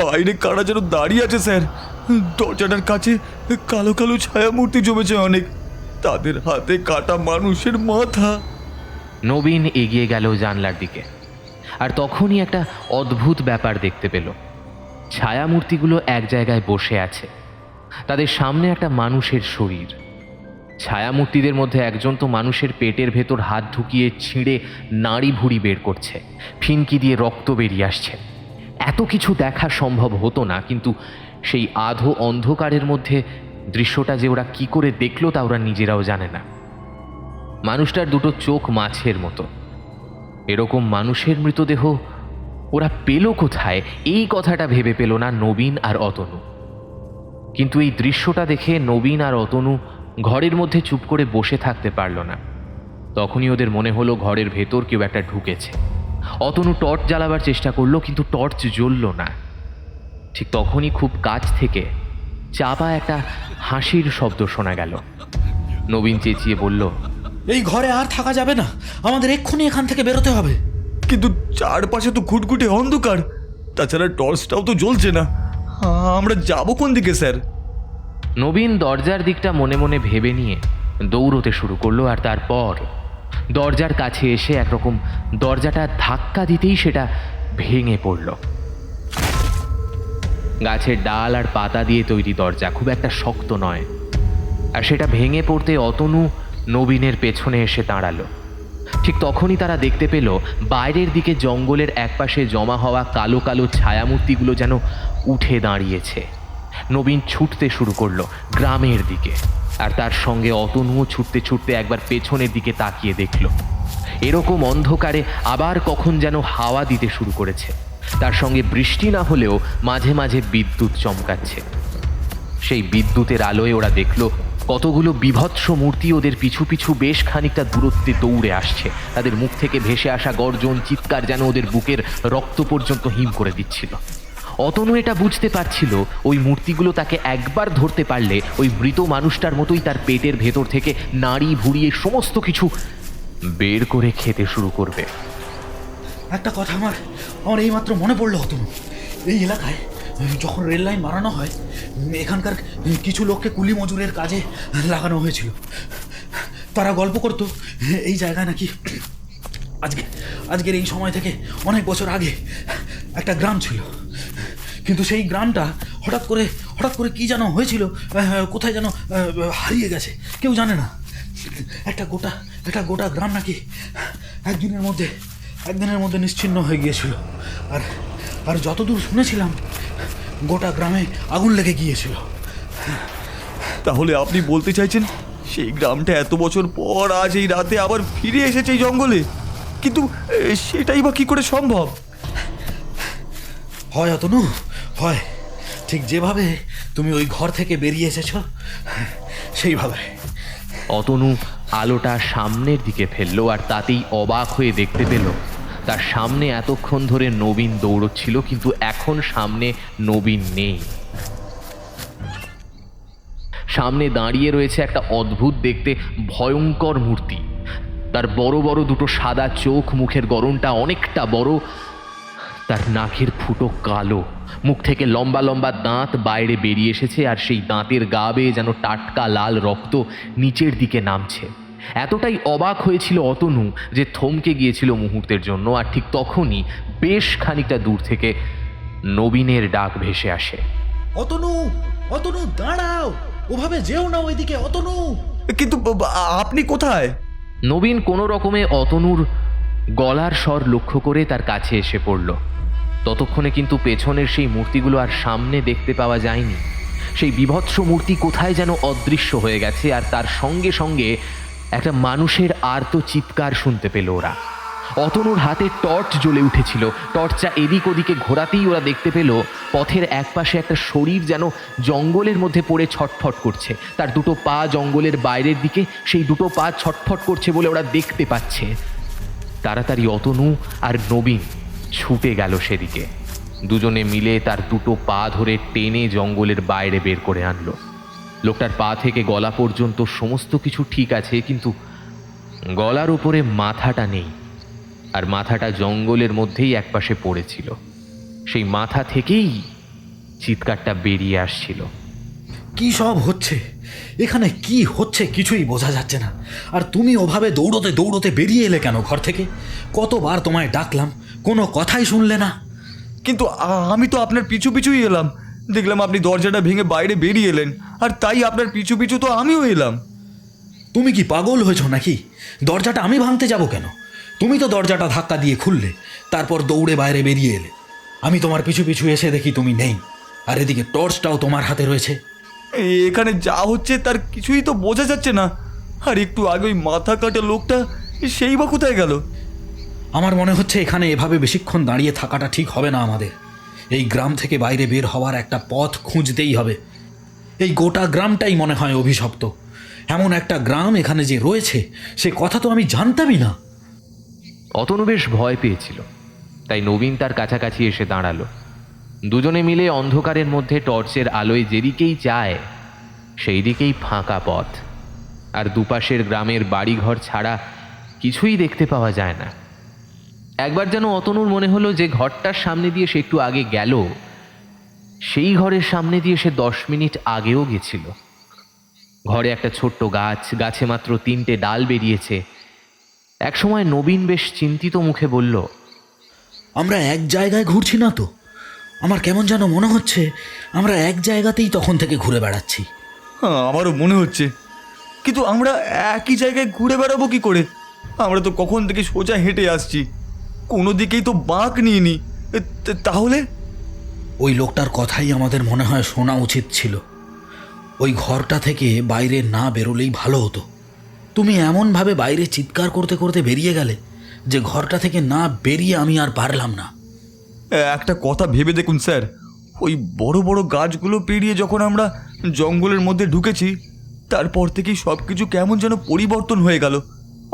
বাইরে কারা যেন দাঁড়িয়ে আছে স্যার। দরজাটার কাছে কালো কালো ছায়ামূর্তি জমেছে অনেক, তাদের হাতে কাটা মানুষের মাথা। নবীন এগিয়ে গেল জানলার দিকে, আর তখনই একটা অদ্ভুত ব্যাপার দেখতে পেল। ছায়ামূর্তিগুলো এক জায়গায় বসে আছে, তাদের সামনে একটা মানুষের শরীর। ছায়ামূর্তিদের মধ্যে একজন তো মানুষের পেটের ভেতর হাত ঢুকিয়ে ছিঁড়ে নাড়ি ভুড়ি বের করছে, ফিনকি দিয়ে রক্ত বেরিয়ে আসছে। এত কিছু দেখা সম্ভব হতো না, কিন্তু সেই আধো অন্ধকারের মধ্যে দৃশ্যটা যে ওরা কি করে দেখলো তা ওরা নিজেরাও জানে না। মানুষটার দুটো চোখ মাছের মতো। এরকম মানুষের মৃতদেহ ওরা পেল কোথায়, এই কথাটা ভেবে পেল না নবীন আর অতনু। কিন্তু এই দৃশ্যটা দেখে নবীন আর অতনু ঘরের মধ্যে চুপ করে বসে থাকতে পারল না। তখনই ওদের মনে হলো ঘরের ভেতর কেউ একটা ঢুকেছে। অতনু টর্চ জ্বালাবার চেষ্টা করলো, কিন্তু টর্চ জ্বলল না। ঠিক তখনই খুব কাছ থেকে চাপা একটা হাসির শব্দ শোনা গেল। নবীন চেঁচিয়ে বলল, এই ঘরে আর থাকা যাবে না, আমাদের এক্ষুনি এখান থেকে বেরোতে হবে। কিন্তু চারপাশে তো ঘুটঘুটে অন্ধকার, তাছাড়া টর্চটাও তো জ্বলছে না। আমরা যাবো কোন দিকে স্যার? নবীন দরজার দিকটা মনে মনে ভেবে নিয়ে দৌড়তে শুরু করলো, আর তারপর দরজার কাছে এসে একরকম দরজাটা ধাক্কা দিতেই সেটা ভেঙে পড়ল। গাছের ডাল আর পাতা দিয়ে তৈরি দরজা, খুব একটা শক্ত নয়। আর সেটা ভেঙে পড়তে অতনু নবীনের পেছনে এসে দাঁড়ালো। ঠিক তখনই তারা দেখতে পেল বাইরের দিকে জঙ্গলের একপাশে জমা হওয়া কালো কালো ছায়ামূর্তিগুলো যেন উঠে দাঁড়িয়েছে। নবীন ছুটতে শুরু করলো গ্রামের দিকে, আর তার সঙ্গে অতনুও ছুটতে ছুটতে একবার পেছনের দিকে তাকিয়ে দেখল। এরকম অন্ধকারে আবার কখন যেন হাওয়া দিতে শুরু করেছে, তার সঙ্গে বৃষ্টি না হলেও মাঝে মাঝে বিদ্যুৎ চমকাচ্ছে। সেই বিদ্যুতের আলোয় ওরা দেখল কতগুলো বিভৎস মূর্তি ওদের পিছু পিছু বেশ খানিকটা দূরত্বে দৌড়ে আসছে। তাদের মুখ থেকে ভেসে আসা গর্জন চিৎকার যেন ওদের বুকের রক্ত পর্যন্ত হিম করে দিচ্ছিল। অতনু এটা বুঝতে পারছিল ওই মূর্তিগুলো তাকে একবার ধরতে পারলে ওই মৃত মানুষটার মতোই তার পেটের ভেতর থেকে নাড়ি ভুড়িয়ে সমস্ত কিছু বের করে খেতে শুরু করবে। একটা কথা আমার এইমাত্র মনে পড়লো অতনু, এই এলাকায় যখন রেল লাইন বানানো হয়, এখানকার কিছু লোককে কুলি মজুরের কাজে লাগানো হয়েছিল। তারা গল্প করতো এই জায়গায় নাকি আজকের এই সময় থেকে অনেক বছর আগে একটা গ্রাম ছিল, কিন্তু সেই গ্রামটা হঠাৎ করে কি যেন হয়েছিল, কোথায় যেন হারিয়ে গেছে, কেউ জানে না। একটা গোটা গ্রাম নাকি একদিনের মধ্যে নিশ্চিহ্ন হয়ে গিয়েছিল। আর আর যতদূর শুনেছিলাম গোটা গ্রামে আগুন লেগে গিয়েছিল। তাহলে আপনি বলতে চাইছেন সেই গ্রামটা এত বছর পর আজ এই রাতে আবার ফিরে এসেছে এই জঙ্গলে? কিন্তু সেটাই বা কি করে সম্ভব? হয় অতনু, হয়। ঠিক যেভাবে তুমি ওই ঘর থেকে বেরিয়ে এসেছো সেইভাবে। অতনু আলোটা সামনের দিকে ফেললো আর তাতেই অবাক হয়ে দেখতে পেল তার সামনে এতক্ষণ ধরে নবীন দৌড়চ্ছিল, কিন্তু এখন সামনে নবীন নেই। সামনে দাঁড়িয়ে রয়েছে একটা অদ্ভুত দেখতে ভয়ঙ্কর মূর্তি। তার বড় বড় দুটো সাদা চোখ, মুখের গড়নটা অনেকটা বড়, তার নাকের ফুটো কালো, মুখ থেকে লম্বা লম্বা দাঁত বাইরে বেরিয়ে এসেছে, আর সেই দাঁতের গা বেয়ে যেন টাটকা লাল রক্ত নিচের দিকে নামছে। এতটাই অবাক হয়েছিল অতনু যে থমকে গিয়েছিল মুহূর্তের জন্য। আর ঠিক তখনই বেশ খানিকটা দূর থেকে নবীনের ডাক ভেসে আসে। অতনু, অতনু দাঁড়াও, ওভাবে যেও না ওইদিকে অতনু। কিন্তু আপনি কোথায়? নবীন কোনো রকমে অতনুর গলার স্বর লক্ষ্য করে তার কাছে এসে পড়ল। ততক্ষণে কিন্তু পেছনের সেই মূর্তিগুলো আর সামনে দেখতে পাওয়া যায়নি। সেই বীভৎস মূর্তি কোথায় যেন অদৃশ্য হয়ে গেছে, আর তার সঙ্গে সঙ্গে একটা মানুষের আর্ত চিৎকার শুনতে পেল ওরা। অতনুর হাতে টর্চ জ্বলে উঠেছিল। টর্চটা এদিক ওদিকে ঘোরাতেই ওরা দেখতে পেল পথের একপাশে একটা শরীর যেন জঙ্গলের মধ্যে পড়ে ছটফট করছে। তার দুটো পা জঙ্গলের বাইরের দিকে, সেই দুটো পা ছটফট করছে বলে ওরা দেখতে পাচ্ছে। তাড়াতাড়ি অতনু আর নবীন ছুটে গেল সেদিকে। দুজনে মিলে তার দুটো পা ধরে টেনে জঙ্গলের বাইরে বের করে আনলো। লোকটার পা থেকে গলা পর্যন্ত সমস্ত কিছু ঠিক আছে, কিন্তু গলার উপরে মাথাটা নেই, আর মাথাটা জঙ্গলের মধ্যেই একপাশে পড়েছিল। সেই মাথা থেকেই চিৎকারটা বেরিয়ে আসছিল। কি সব হচ্ছে এখানে? কি হচ্ছে কিছুই বোঝা যাচ্ছে না। আর তুমি ওভাবে দৌড়তে দৌড়তে বেরিয়ে এলে কেন ঘর থেকে? কতবার তোমায় ডাকলাম, কোনো কথাই শুনলে না। কিন্তু আমি তো আপনার পিছু পিছুই এলাম। দেখলাম আপনি দরজাটা ভেঙে বাইরে বেরিয়ে এলেন, আর তাই আপনার পিছু পিছু তো আমিও এলাম। তুমি কি পাগল হয়েছো নাকি? দরজাটা আমি ভাঙতে যাব কেন? তুমি তো দরজাটা ধাক্কা দিয়ে খুললে, তারপর দৌড়ে বাইরে বেরিয়ে এলে। আমি তোমার পিছু পিছু এসে দেখি তুমি নেই, আর এদিকে টর্চটাও তোমার হাতে রয়েছে। এখানে যা হচ্ছে তার কিছুই তো বোঝা যাচ্ছে না। আর একটু আগে ওই মাথা কাটা লোকটা, সেই বা কোথায় গেল? আমার মনে হচ্ছে এখানে এভাবে বেশিক্ষণ দাঁড়িয়ে থাকাটা ঠিক হবে না আমাদের। এই গ্রাম থেকে বাইরে বের হওয়ার একটা পথ খুঁজতেই হবে। এই গোটা গ্রামটাই মনে হয় অভিশপ্ত। এমন একটা গ্রাম এখানে যে রয়েছে সে কথা তো আমি জানতামই না। অতনু বেশ ভয় পেয়েছিল, তাই নবীন তার কাছাকাছি এসে দাঁড়ালো। দুজনে মিলে অন্ধকারের মধ্যে টর্চের আলোয় যেদিকেই যায় সেই দিকেই ফাঁকা পথ, আর দুপাশের গ্রামের বাড়িঘর ছাড়া কিছুই দেখতে পাওয়া যায় না। একবার যেন অতনুর মনে হলো যে ঘরটার সামনে দিয়ে সে একটু আগে গেল, সেই ঘরের সামনে দিয়ে সে 10 মিনিট আগেও গেছিল। ঘরে একটা ছোট্ট গাছ, গাছে মাত্র 3টে ডাল বেরিয়েছে। একসময় নবীন বেশ চিন্তিত মুখে বলল, আমরা এক জায়গায় ঘুরছি না তো? আমার কেমন যেন মনে হচ্ছে আমরা এক জায়গাতেই তখন থেকে ঘুরে বেড়াচ্ছি। আমারও মনে হচ্ছে, কিন্তু আমরা একই জায়গায় ঘুরে বেড়াবো কি করে? আমরা তো কখন থেকে সোজা হেঁটে আসছি, কোনো দিকেই তো বাঁক নিইনি। তাহলে ওই লোকটার কথাই আমাদের মনে হয় শোনা উচিত ছিল। ওই ঘরটা থেকে বাইরে না বেরোলেই ভালো হতো। তুমি এমনভাবে বাইরে চিৎকার করতে করতে বেরিয়ে গেলে যে ঘরটা থেকে না বেরিয়ে আমি আর পারলাম না। একটা কথা ভেবে দেখুন স্যার, ওই বড় বড় গাছগুলো পেরিয়ে যখন আমরা জঙ্গলের মধ্যে ঢুকেছি, তারপর থেকেই সব কিছু কেমন যেন পরিবর্তন হয়ে গেল।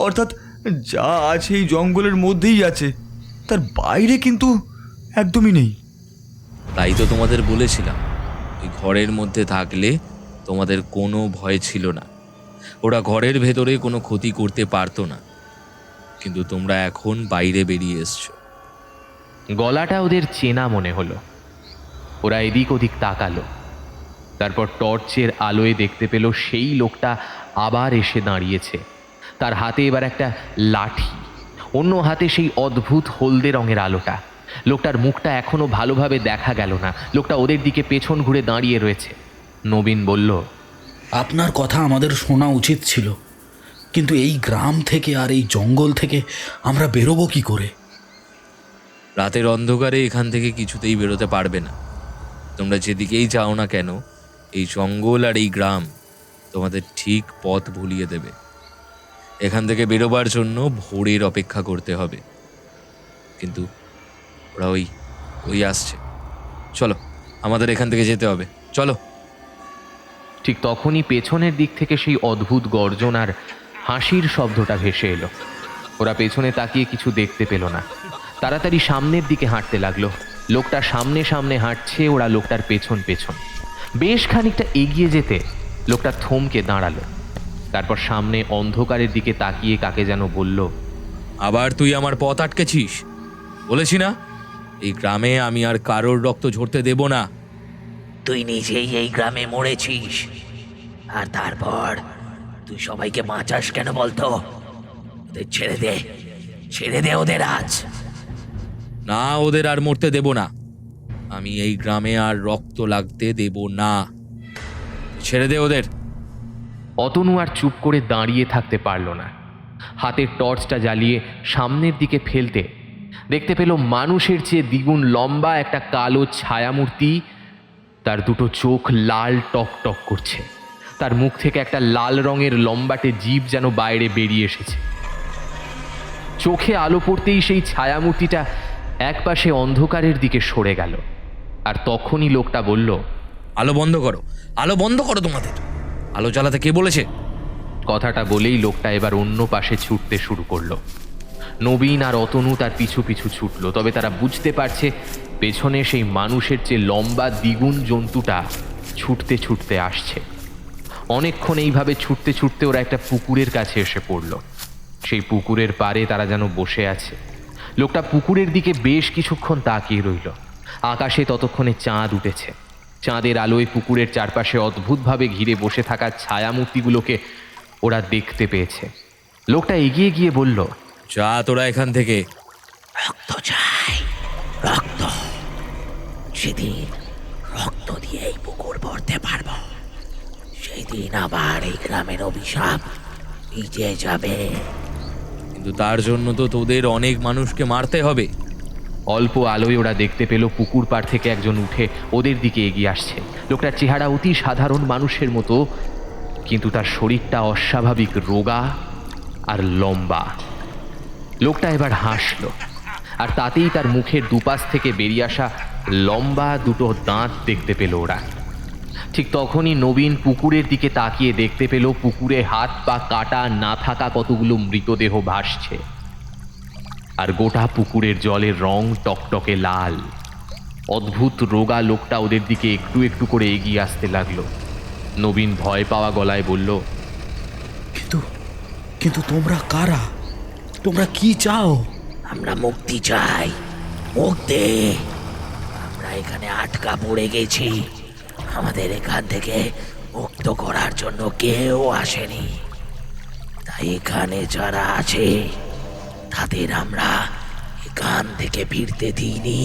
অর্থাৎ যা আছে এই জঙ্গলের মধ্যেই আছে, তার বাইরে কিন্তু একদমই নেই। তাই তো তোমাদের বলেছিলাম, ওই ঘরের মধ্যে থাকলে তোমাদের কোনো ভয় ছিল না। ওরা ঘরের ভেতরে কোনো ক্ষতি করতে পারতো না, কিন্তু তোমরা এখন বাইরে বেরিয়ে এসছো। গলাটা ওদের চেনা মনে হলো। ওরা এদিক ওদিক তাকালো, তারপর টর্চের আলোয় দেখতে পেল সেই লোকটা আবার এসে দাঁড়িয়েছে। তার হাতে এবার একটা লাঠি, অন্য হাতে সেই অদ্ভুত হলদে রঙের আলোটা। লোকটার মুখটা এখনো ভালোভাবে দেখা গেল না। লোকটা ওদের দিকে পেছন ঘুরে দাঁড়িয়ে রয়েছে। নবীন বলল, আপনার কথা আমাদের শোনা উচিত ছিল। কিন্তু এই গ্রাম থেকে আর এই জঙ্গল থেকে আমরা বেরোবো কি করে? রাতের অন্ধকারে এখান থেকে কিছুতেই বেরোতে পারবে না। তোমরা যেদিকেই যাও না কেন, এই জঙ্গল আর এই গ্রাম তোমাদের ঠিক পথ ভুলিয়ে দেবে। এখান থেকে বেরোবার জন্য ভোরের অপেক্ষা করতে হবে। কিন্তু ওরা ওই আসছে। চলো, আমাদের এখান থেকে যেতে হবে, চলো। ঠিক তখনই পেছনের দিক থেকে সেই অদ্ভুত গর্জন আর হাসির শব্দটা ভেসে এলো। ওরা পেছনে তাকিয়ে কিছু দেখতে পেল না। তাড়াতাড়ি সামনের দিকে হাঁটতে লাগলো। লোকটা সামনে সামনে হাঁটছে, ওরা লোকটার পেছন পেছন। বেশ খানিকটা এগিয়ে যেতে লোকটা থমকে দাঁড়ালো। তারপর সামনে অন্ধকারের দিকে তাকিয়ে কাকে যেন বলল, আবার তুই আমার পথ আটকেছিস? বলেছি না, এই গ্রামে আমি আর কারোর রক্ত ঝরতে দেব না। তুই নিজেই এই গ্রামে মরেছিস, আর তারপর তুই সবাইকে বাঁচাস কেন বলতো? ওদের ছেড়ে দে ওদের আজ। না, ওদের আর মরতে দেব না। আমি এই গ্রামে আর রক্ত লাগতে দেব না। ছেড়ে দে ওদের। অতনু আর চুপ করে দাঁড়িয়ে থাকতে পারল না। হাতের টর্চটা জ্বালিয়ে সামনের দিকে ফেলতে দেখতে পেল মানুষের চেয়ে দ্বিগুণ লম্বা একটা কালো ছায়ামূর্তি। তার দুটো চোখ লাল টক টক করছে। তার মুখ থেকে একটা লাল রঙের লম্বাটে জিভ যেন বাইরে বেরিয়ে এসেছে। চোখে আলো পড়তেই সেই ছায়ামূর্তিটা একপাশে অন্ধকারের দিকে সরে গেল। আর তখনই লোকটা বলল, আলো বন্ধ করো, আলো বন্ধ করো তোমাদের। আলো জ্বালাতে কে বলেছে? কথাটা বলেই লোকটা এবার অন্য পাশে ছুটতে শুরু করলো। নবীন আর অতনু তার পিছু পিছু ছুটলো। তবে তারা বুঝতে পারছে পেছনে সেই মানুষের চেয়ে লম্বা দ্বিগুণ জন্তুটা ছুটতে ছুটতে আসছে। অনেকক্ষণ এইভাবে ছুটতে ছুটতে ওরা একটা পুকুরের কাছে এসে পড়ল। সেই পুকুরের পাড়ে তারা যেন বসে আছে। লোকটা পুকুরের দিকে বেশ কিছুক্ষণ তাকিয়ে রইল। আকাশে ততক্ষণে চাঁদ উঠেছে। চাঁদের আলোয় পুকুরের চারপাশে অদ্ভুতভাবে ঘিরে বসে থাকা ছায়ামূর্তিগুলোকে ওরা দেখতে পেয়েছে। লোকটা এগিয়ে গিয়ে বলল, যা তোরা এখান থেকে। রক্ত চাই, রক্ত। সেদিন রক্ত দিয়ে এই পুকুর ভরতে পারবো। সেই দিন আবার এই গ্রামের অভিশাপ ভিজে যাবে। কিন্তু তার জন্য তো তোদের অনেক মানুষকে মারতে হবে। অল্প আলোয় ওরা দেখতে পেল পুকুর পাড় থেকে একজন উঠে ওদের দিকে এগিয়ে আসছে। লোকটার চেহারা অতি সাধারণ মানুষের মতো, কিন্তু তার শরীরটা অস্বাভাবিক রোগা আর লম্বা। লোকটা এবার হাসল, আর তাতেই তার মুখের দুপাশ থেকে বেরিয়ে আসা লম্বা দুটো দাঁত দেখতে পেল ওরা। ঠিক তখনই নবীন পুকুরের দিকে তাকিয়ে দেখতে পেল পুকুরে হাত পা কাটা না থাকা কতগুলো মৃতদেহ ভাসছে। আর গোটা পুকুরের জলের রং টকটকে লাল। অদ্ভুত রোগা লোকটা ওদের দিকে একটু একটু করে এগিয়ে আসতে লাগলো। নবীন ভয় পাওয়া গলায় বলল, কিন্তু তোমরা কারা? তোমরা কি চাও? আমরা মুক্তি চাই, মুক্তি। আমরা এখানে আটকা পড়ে গেছি। আমাদের এখান থেকে মুক্ত করার জন্য কেউ আসেনি। তাই এখানে যারা আছে তাদের আমরা এখান থেকে ফিরতে দিইনি।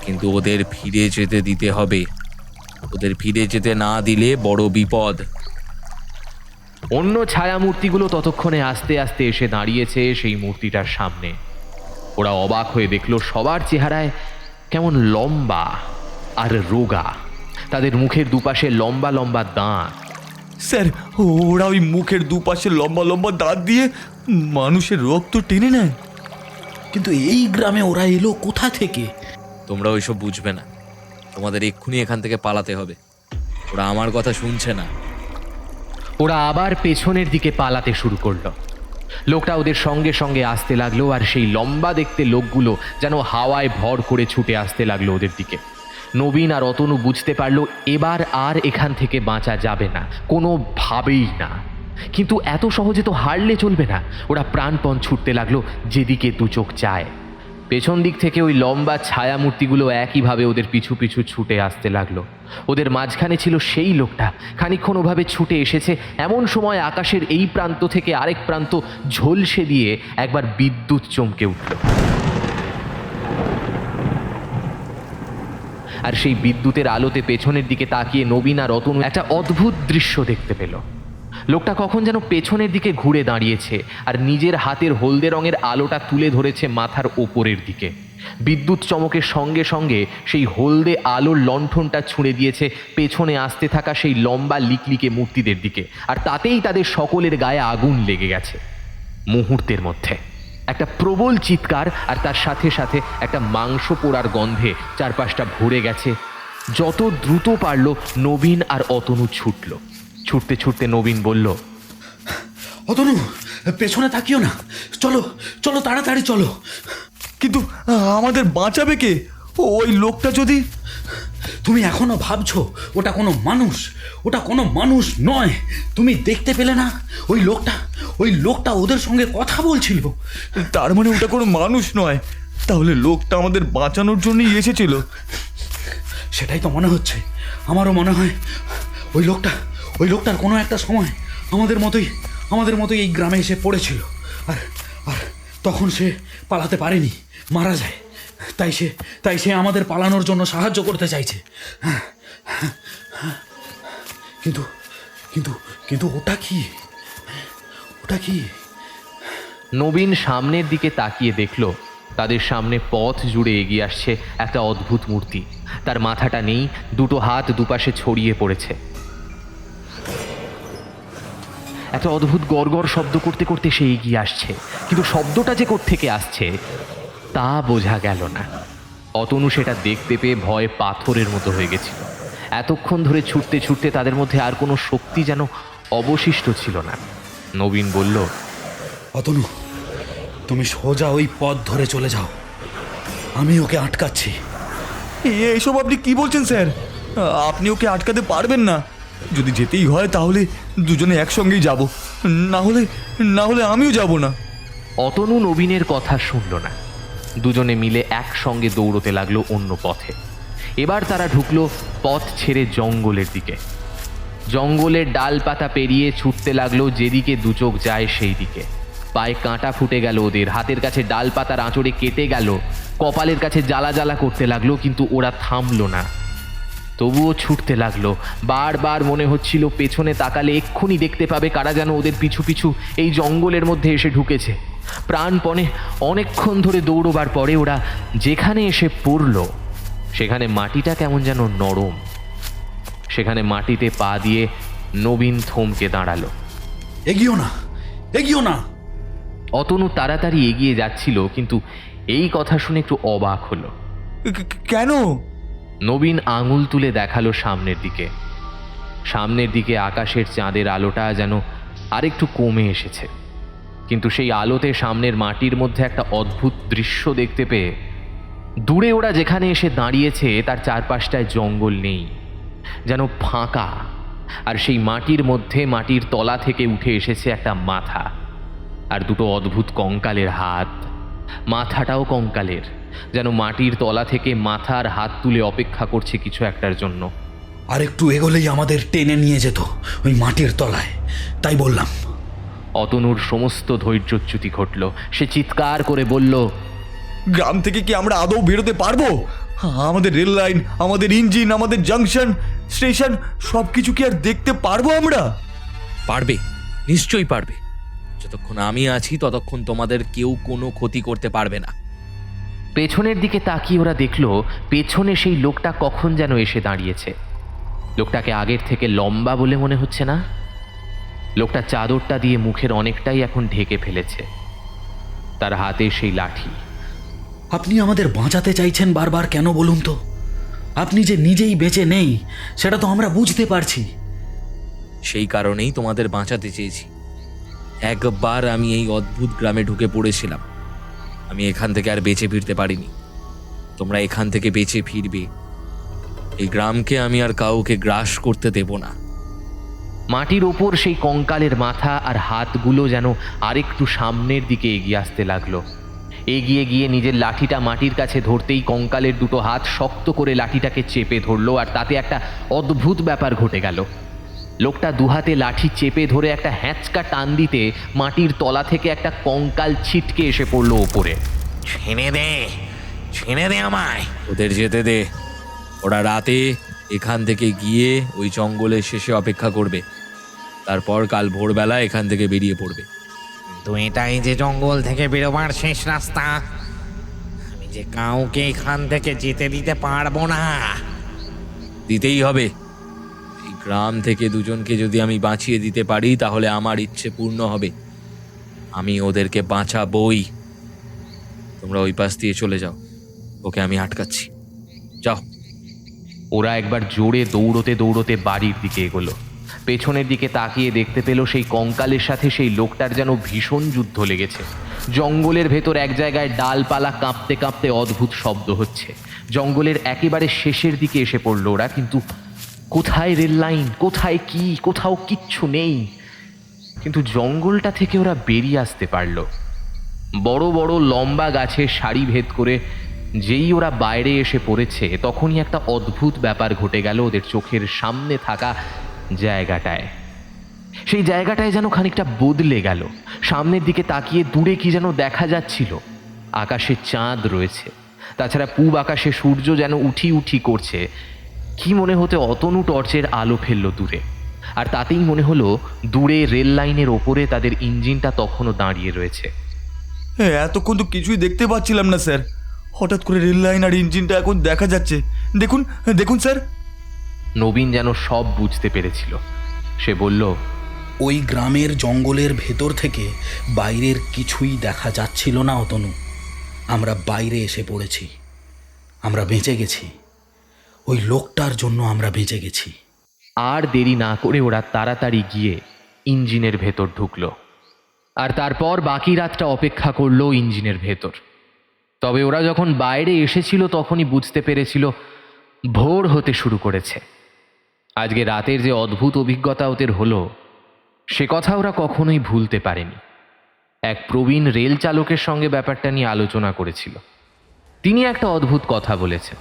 কিন্তু ওদের ফিরে যেতে দিতে হবে। ওদের ফিরে যেতে না দিলে বড় বিপদ। অন্য ছায়ামূর্তিগুলো ততক্ষণে আস্তে আস্তে এসে দাঁড়িয়েছে সেই মূর্তিটার সামনে। ওরা অবাক হয়ে দেখলো সবার চেহারায় কেমন লম্বা আর রোগা। তাদের মুখের দুপাশে লম্বা লম্বা দাঁত। স্যার, ওরা ওই মুখের দুপাশে লম্বা লম্বা দাঁত দিয়ে মানুষের রক্ত টেনে নেয়। কিন্তু এই গ্রামে ওরা এলো কোথা থেকে? তোমরা ওইসব বুঝবে না। তোমাদের এক্ষুনি এখান থেকে পালাতে হবে। ওরা আমার কথা শুনছে না। ওরা আবার পেছনের দিকে পালাতে শুরু করলো। লোকটা ওদের সঙ্গে সঙ্গে আসতে লাগলো, আর সেই লম্বা দেখতে লোকগুলো যেন হাওয়ায় ভর করে ছুটে আসতে লাগলো ওদের দিকে। নবীন আর অতনু বুঝতে পারলো এবার আর এখান থেকে বাঁচা যাবে না, কোনোভাবেই না। কিন্তু এত সহজে তো হারলে চলবে না। ওরা প্রাণপণ ছুটতে লাগলো যেদিকে দু চোখ চায়। পেছন দিক থেকে ওই লম্বা ছায়ামূর্তিগুলো একইভাবে ওদের পিছু পিছু ছুটে আসতে লাগলো। ওদের মাঝখানে ছিল সেই লোকটা। খানিকক্ষণ ওভাবে ছুটে এসেছে, এমন সময় আকাশের এই প্রান্ত থেকে আরেক প্রান্ত ঝলসে দিয়ে একবার বিদ্যুৎ চমকে উঠল। আর সেই বিদ্যুতের আলোতে পেছনের দিকে তাকিয়ে নবীন আর অতনু একটা অদ্ভুত দৃশ্য দেখতে পেল। লোকটা কখন যেন পেছনের দিকে ঘুরে দাঁড়িয়েছে আর নিজের হাতের হলদে রঙের আলোটা তুলে ধরেছে মাথার ওপরের দিকে। বিদ্যুৎ চমকের সঙ্গে সঙ্গে সেই হলদে আলোর লণ্ঠনটা ছুঁড়ে দিয়েছে পেছনে আসতে থাকা সেই লম্বা লিকলিকে মূর্তিদের দিকে, আর তাতেই তাদের সকলের গায়ে আগুন লেগে গেছে। মুহূর্তের মধ্যে একটা প্রবল চিৎকার আর তার সাথে সাথে একটা মাংস পোড়ার গন্ধে চারপাশটা ভরে গেছে। যত দ্রুত পারল নবীন আর অতনু ছুটল। ছুটতে ছুটতে নবীন বলল, অতনু, পেছনে তাকিও না, চলো চলো তাড়াতাড়ি চলো। কিন্তু আমাদের বাঁচাবে কে? ওই লোকটা যদি... তুমি এখনো ভাবছো ওটা কোনো মানুষ? ওটা কোনো মানুষ নয়। তুমি দেখতে পেলে না ওই লোকটা ওদের সঙ্গে কথা বলছিল? তার মানে ওটা কোনো মানুষ নয়। তাহলে লোকটা আমাদের বাঁচানোর জন্যই এসেছিল। সেটাই তো মনে হচ্ছে। আমারও মনে হয় ওই লোকটার কোনো একটা সময় আমাদের মতোই এই গ্রামে এসে পড়েছিল, আর তখন সে পালাতে পারেনি, মারা যায়। তাই সে আমাদের পালানোর জন্য সাহায্য করতে চাইছে। কিন্তু ওটা কি? নবীন সামনের দিকে তাকিয়ে দেখল তাদের সামনে পথ জুড়ে এগিয়ে আসছে একটা অদ্ভুত মূর্তি। তার মাথাটা নেই, দুটো হাত দুপাশে ছড়িয়ে পড়েছে। একটা অদ্ভুত গড়গড় শব্দ করতে করতে সে এগিয়ে আসছে, কিন্তু শব্দটা যে কোত্থেকে আসছে তা বোঝা গেল না। অতনু সেটা দেখতে পেয়ে ভয়ে পাথরের মতো হয়ে গেছিল। এতক্ষণ ধরে ছুটতে ছুটতে তাদের মধ্যে আর কোনো শক্তি যেন অবশিষ্ট ছিল না। নবীন বলল, অতনু, তুমি সোজা ওই পথ ধরে চলে যাও, আমি ওকে আটকাচ্ছি। এইসব আপনি কি বলছেন স্যার? আপনি ওকে আটকাতে পারবেন না। যদি যেতেই হয় তাহলে দুজনে একসঙ্গেই যাব, না হলে আমিও যাব না। অতনু নবীনের কথা শুনল না। দুজনে মিলে একসঙ্গে দৌড়তে লাগলো অন্য পথে। এবার তারা ঢুকলো পথ ছেড়ে জঙ্গলের দিকে। জঙ্গলের ডালপাতা পেরিয়ে ছুটতে লাগলো যেদিকে দুচোখ যায় সেই দিকে। পায়ে কাঁটা ফুটে গেল ওদের, হাতের কাছে ডালপাতার আঁচড়ে কেটে গেল, কপালের কাছে জ্বালা জ্বালা করতে লাগলো, কিন্তু ওরা থামলো না। তবুও ছুটতে লাগলো। বারবার মনে হচ্ছিল পেছনে তাকালে এক্ষুনি দেখতে পাবে কারা যেন ওদের পিছু পিছু এই জঙ্গলের মধ্যে এসে ঢুকেছে। প্রাণপণে অনেকক্ষণ ধরে দৌড়বার পরে ওরা যেখানে এসে পড়ল সেখানে মাটিটা কেমন যেন নরম। সেখানে মাটিতে পা দিয়ে নবীন থমকে দাঁড়ালো। এগিও না। অতনু তাড়াতাড়ি এগিয়ে যাচ্ছিল, কিন্তু এই কথা শুনে একটু অবাক হলো। কেন? নবীন আঙুল তুলে দেখালো সামনের দিকে আকাশের চাঁদের আলোটা যেন আরেকটু কমে এসেছে। কিন্তু সেই আলোতে সামনের মাটির মধ্যে একটা অদ্ভুত দৃশ্য দেখতে পেয়ে দূরে ওরা যেখানে এসে দাঁড়িয়েছে তার চারপাশটায় জঙ্গল নেই, যেন ফাঁকা। আর সেই মাটির মধ্যে মাটির তলা থেকে উঠে এসেছে একটা মাথা আর দুটো অদ্ভুত কঙ্কালের হাত। মাথাটাও কঙ্কালের, যেন মাটির তলা থেকে মাথা আর হাত তুলে অপেক্ষা করছে কিছু একটার জন্য। আর একটু এগোলেই আমাদের টেনে নিয়ে যেত ওই মাটির তলায়, তাই বললাম। অতনুর সমস্ত ধৈর্যচ্যুতি ঘটল। সে চিৎকার করে বলল, গ্রাম থেকে কি আমরা আদৌ বেরোতে পারবো? আমাদের রেল লাইন, আমাদের ইঞ্জিন, আমাদের জাংশন, স্টেশন সব কিছু কি আর দেখতে পারবো আমরা? পারবে, নিশ্চয়ই পারবে। যতক্ষণ আমি আছি ততক্ষণ তোমাদের কেউ কোনো ক্ষতি করতে পারবে না। পেছনের দিকে তাকিয়ে ওরা দেখল পেছনে সেই লোকটা কখন যেন এসে দাঁড়িয়েছে। লোকটাকে আগের থেকে লম্বা বলে মনে হচ্ছে না। লোকটা চাদরটা দিয়ে মুখের অনেকটাই এখন ঢেকে ফেলেছে। তার হাতে সেই লাঠি। আপনি আমাদের বাঁচাতে চাইছেন বারবার কেন বলুন তো? আপনি যে নিজেই বেঁচে নেই সেটা তো আমরা বুঝতে পারছি। সেই কারণেই তোমাদের বাঁচাতে চেয়েছি। একবার আমি এই অদ্ভুত গ্রামে ঢুকে পড়েছিলাম, আমি এখান থেকে আর বেঁচে ফিরতে পারিনি। তোমরা এখান থেকে বেঁচে ফিরবে। এই গ্রামকে আমি আর কাউকে গ্রাস করতে দেব না। মাটির ওপর সেই কঙ্কালের মাথা আর হাতগুলো যেন আরেকটু সামনের দিকে এগিয়ে আসতে লাগলো। এগিয়ে গিয়ে নিজের লাঠিটা মাটির কাছে ধরতেই কঙ্কালের দুটো হাত শক্ত করে লাঠিটাকে চেপে ধরলো, আর তাতে একটা অদ্ভুত ব্যাপার ঘটে গেল। লোকটা দুহাতে লাঠি চেপে ধরে একটা হ্যাঁচকা টান দিতে মাটির তলা থেকে একটা কঙ্কাল ছিটকে এসে পড়লো ওপরে। ছেড়ে দে আমায়। ওদের যেতে দে। ওরা রাতে এখান থেকে গিয়ে ওই জঙ্গলের শেষে অপেক্ষা করবে, তারপর কাল ভোরবেলা এখান থেকে বেরিয়ে পড়বে। তো এটাই যে জঙ্গল থেকে বেরোবার শেষ রাস্তা। আমি যে কাউকে এখান থেকে যেতে দিতে পারবো না। দিতেই হবে। এই গ্রাম থেকে দুজনকে যদি আমি বাঁচিয়ে দিতে পারি তাহলে আমার ইচ্ছে পূর্ণ হবে। আমি ওদেরকে বাঁচাবই। তোমরা ওই পাশ দিয়ে চলে যাও, ওকে আমি আটকাচ্ছি। যাও। ওরা একবার জোরে দৌড়তে দৌড়তে বাড়ির দিকে এগোলো। পেছনের দিকে তাকিয়ে দেখতে পেল সেই কঙ্কালের সাথে সেই লোকটার যেন ভীষণ যুদ্ধ লেগেছে। জঙ্গলের ভেতর এক জায়গায় ডালপালা কাঁপতে কাঁপতে অদ্ভুত শব্দ হচ্ছে। জঙ্গলের একেবারে শেষের দিকে এসে পড়লো ওরা, কিন্তু কোথায় রেল লাইন, কোথায় কি, কোথাও কিচ্ছু নেই। কিন্তু জঙ্গলটা থেকে ওরা বেরিয়ে আসতে পারলো। বড় বড় লম্বা গাছের সারি ভেদ করে যেই ওরা বাইরে এসে পড়েছে তখনই একটা অদ্ভুত ব্যাপার ঘটে গেল ওদের চোখের সামনে থাকা জায়গাটায়। সেই জায়গাটায় যেন খানিকটা বদলে গেল। সামনের দিকে তাকিয়ে দূরে কি যেন দেখা যাচ্ছিল। আকাশে চাঁদ রয়েছে, তাছাড়া পূব আকাশে সূর্য যেন উঠি উঠি করছে। কি মনে হতে অতনু টর্চের আলো ফেললো দূরে, আর তাতেই মনে হলো দূরে রেল লাইনের ওপরে তাদের ইঞ্জিনটা তখনও দাঁড়িয়ে রয়েছে। এতক্ষণ তো কিছুই দেখতে পাচ্ছিলাম না স্যার, হঠাৎ করে রেল লাইন আর ইঞ্জিনটা এখন দেখা যাচ্ছে। দেখুন দেখুন স্যার। নবীন যেন সব বুঝতে পেরেছিল। সে বলল, ওই গ্রামের জঙ্গলের ভেতর থেকে বাইরের কিছুই দেখা যাচ্ছিল না অতনু। আমরা বাইরে এসে পড়েছি, আমরা বেঁচে গেছি। ওই লোকটার জন্য আমরা বেঁচে গেছি। আর দেরি না করে ওরা তাড়াতাড়ি গিয়ে ইঞ্জিনের ভেতর ঢুকলো, আর তারপর বাকি রাতটা অপেক্ষা করলো ইঞ্জিনের ভেতর। তবে ওরা যখন বাইরে এসেছিল তখনই বুঝতে পেরেছিল ভোর হতে শুরু করেছে। আজকে রাতের যে অদ্ভুত অভিজ্ঞতা ওদের হলো সে কথা ওরা কখনোই ভুলতে পারেনি। এক প্রবীণ রেল চালকের সঙ্গে ব্যাপারটা নিয়ে আলোচনা করেছিল। তিনি একটা অদ্ভুত কথা বলেছেন।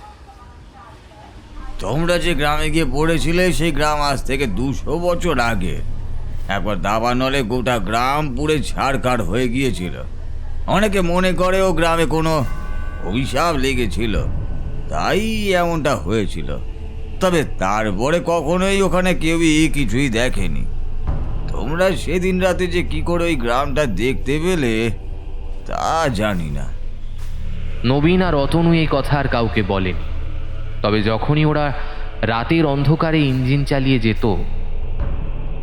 তোমরা যে গ্রামে গিয়ে পড়েছিলে সেই গ্রাম আজ থেকে 200 বছর আগে একবার দাবানলে গোটা গ্রাম পুড়ে ছাড়খাড় হয়ে গিয়েছিল। অনেকে মনে করে ও গ্রামে কোনো অভিশাপ লেগেছিল, তাই এমনটা হয়েছিল। তবে তারপরে কখনোই ওখানে কেউই কিছুই দেখেনি। তোমরা সেদিন রাতে যে কি করে ওই গ্রামটা দেখতে পেলে তা জানি না। নবীন আর অতনু এই কথা আর কাউকে বলেনি। তবে যখনই ওরা রাতের অন্ধকারে ইঞ্জিন চালিয়ে যেত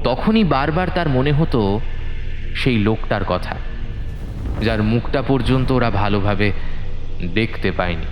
তখনই বারবার তার মনে হতো সেই লোকটার কথা, যার মুখটা পর্যন্ত ওরা ভালোভাবে দেখতে পায়নি।